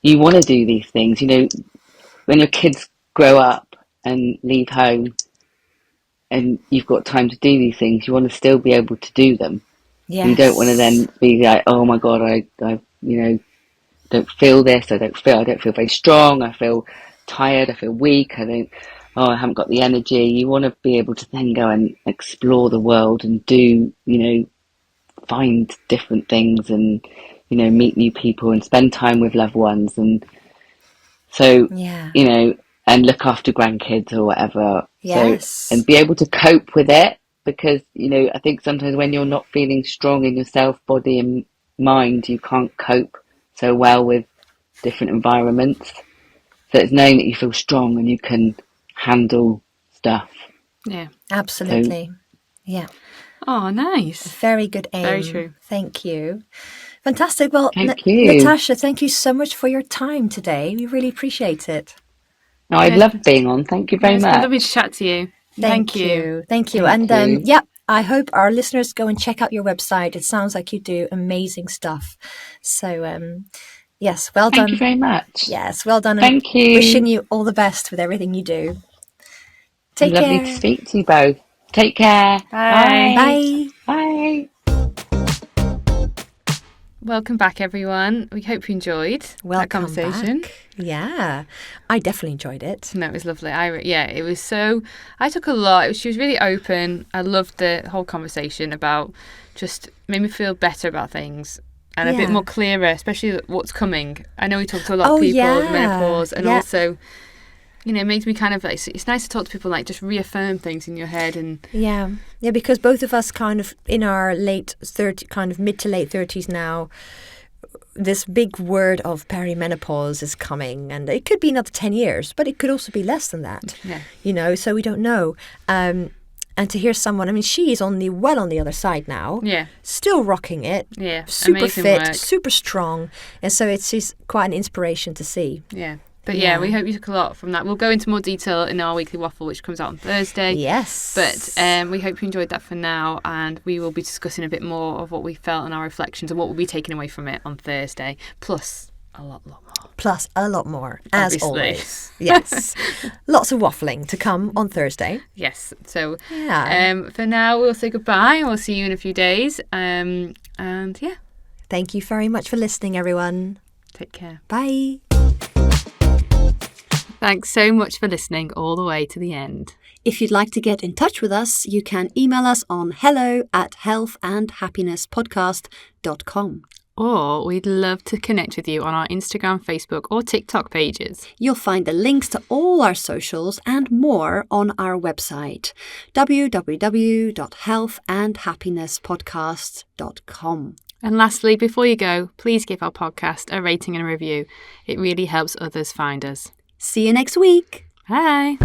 Speaker 3: you want to do these things. When your kids grow up and leave home and you've got time to do these things, you want to still be able to do them.
Speaker 1: Yes.
Speaker 3: You don't want to then be like, oh my God, I don't feel this. I don't feel very strong. I feel tired. I feel weak. I haven't got the energy. You want to be able to then go and explore the world and do, find different things and, meet new people and spend time with loved ones. And so, and look after grandkids or whatever.
Speaker 1: Yes.
Speaker 3: So, and be able to cope with it because, I think sometimes when you're not feeling strong in yourself, body and mind, you can't cope so well with different environments. So it's knowing that you feel strong and you can handle stuff.
Speaker 2: Yeah.
Speaker 1: Absolutely. Yeah.
Speaker 2: Oh, nice.
Speaker 1: Very good aim.
Speaker 2: Very true.
Speaker 1: Thank you. Fantastic. Well,
Speaker 3: thank you.
Speaker 1: Natasha, thank you so much for your time today. We really appreciate it.
Speaker 3: No, I love being on. Thank you very much.
Speaker 2: It's been lovely to chat to you. Thank you.
Speaker 1: Thank you. And I hope our listeners go and check out your website. It sounds like you do amazing stuff. So, yes, well done.
Speaker 3: Thank you very much.
Speaker 1: Yes, well done.
Speaker 3: Thank you.
Speaker 1: Wishing you all the best with everything you do. Take care.
Speaker 3: Lovely to speak to you both. Take care.
Speaker 1: Bye.
Speaker 3: Bye. Bye.
Speaker 2: Welcome back, everyone. We hope you enjoyed that conversation.
Speaker 1: Back. Yeah, I definitely enjoyed it.
Speaker 2: No, it was lovely. It was so. I took a lot. She was really open. I loved the whole conversation about just made me feel better about things and a bit more clearer, especially what's coming. I know we talked to a lot of people with menopause, and also, it makes me kind of like, it's nice to talk to people, like just reaffirm things in your head. And
Speaker 1: yeah, because both of us kind of in our late 30s, kind of mid to late 30s now, this big word of perimenopause is coming, and it could be another 10 years, but it could also be less than that. Yeah. So we don't know. And to hear someone, she is on the other side now.
Speaker 2: Yeah.
Speaker 1: Still rocking it.
Speaker 2: Yeah.
Speaker 1: Super
Speaker 2: amazing
Speaker 1: fit,
Speaker 2: work.
Speaker 1: super strong. And so it's just quite an inspiration to see.
Speaker 2: Yeah. But we hope you took a lot from that. We'll go into more detail in our weekly waffle, which comes out on Thursday.
Speaker 1: Yes.
Speaker 2: But we hope you enjoyed that for now, and we will be discussing a bit more of what we felt and our reflections and what we'll be taking away from it on Thursday, plus a lot more.
Speaker 1: Plus a lot more, as
Speaker 2: Obviously.
Speaker 1: always. Yes. Lots of waffling to come on Thursday.
Speaker 2: Yes. So
Speaker 1: Yeah.
Speaker 2: for now, we'll say goodbye and we'll see you in a few days. And yeah.
Speaker 1: Thank you very much for listening, everyone.
Speaker 2: Take care.
Speaker 1: Bye.
Speaker 2: Thanks so much for listening all the way to the end.
Speaker 4: If you'd like to get in touch with us, you can email us on hello@healthandhappinesspodcast.com.
Speaker 2: Or we'd love to connect with you on our Instagram, Facebook or TikTok pages.
Speaker 4: You'll find the links to all our socials and more on our website, www.healthandhappinesspodcast.com.
Speaker 2: And lastly, before you go, please give our podcast a rating and a review. It really helps others find us.
Speaker 4: See you next week.
Speaker 2: Bye.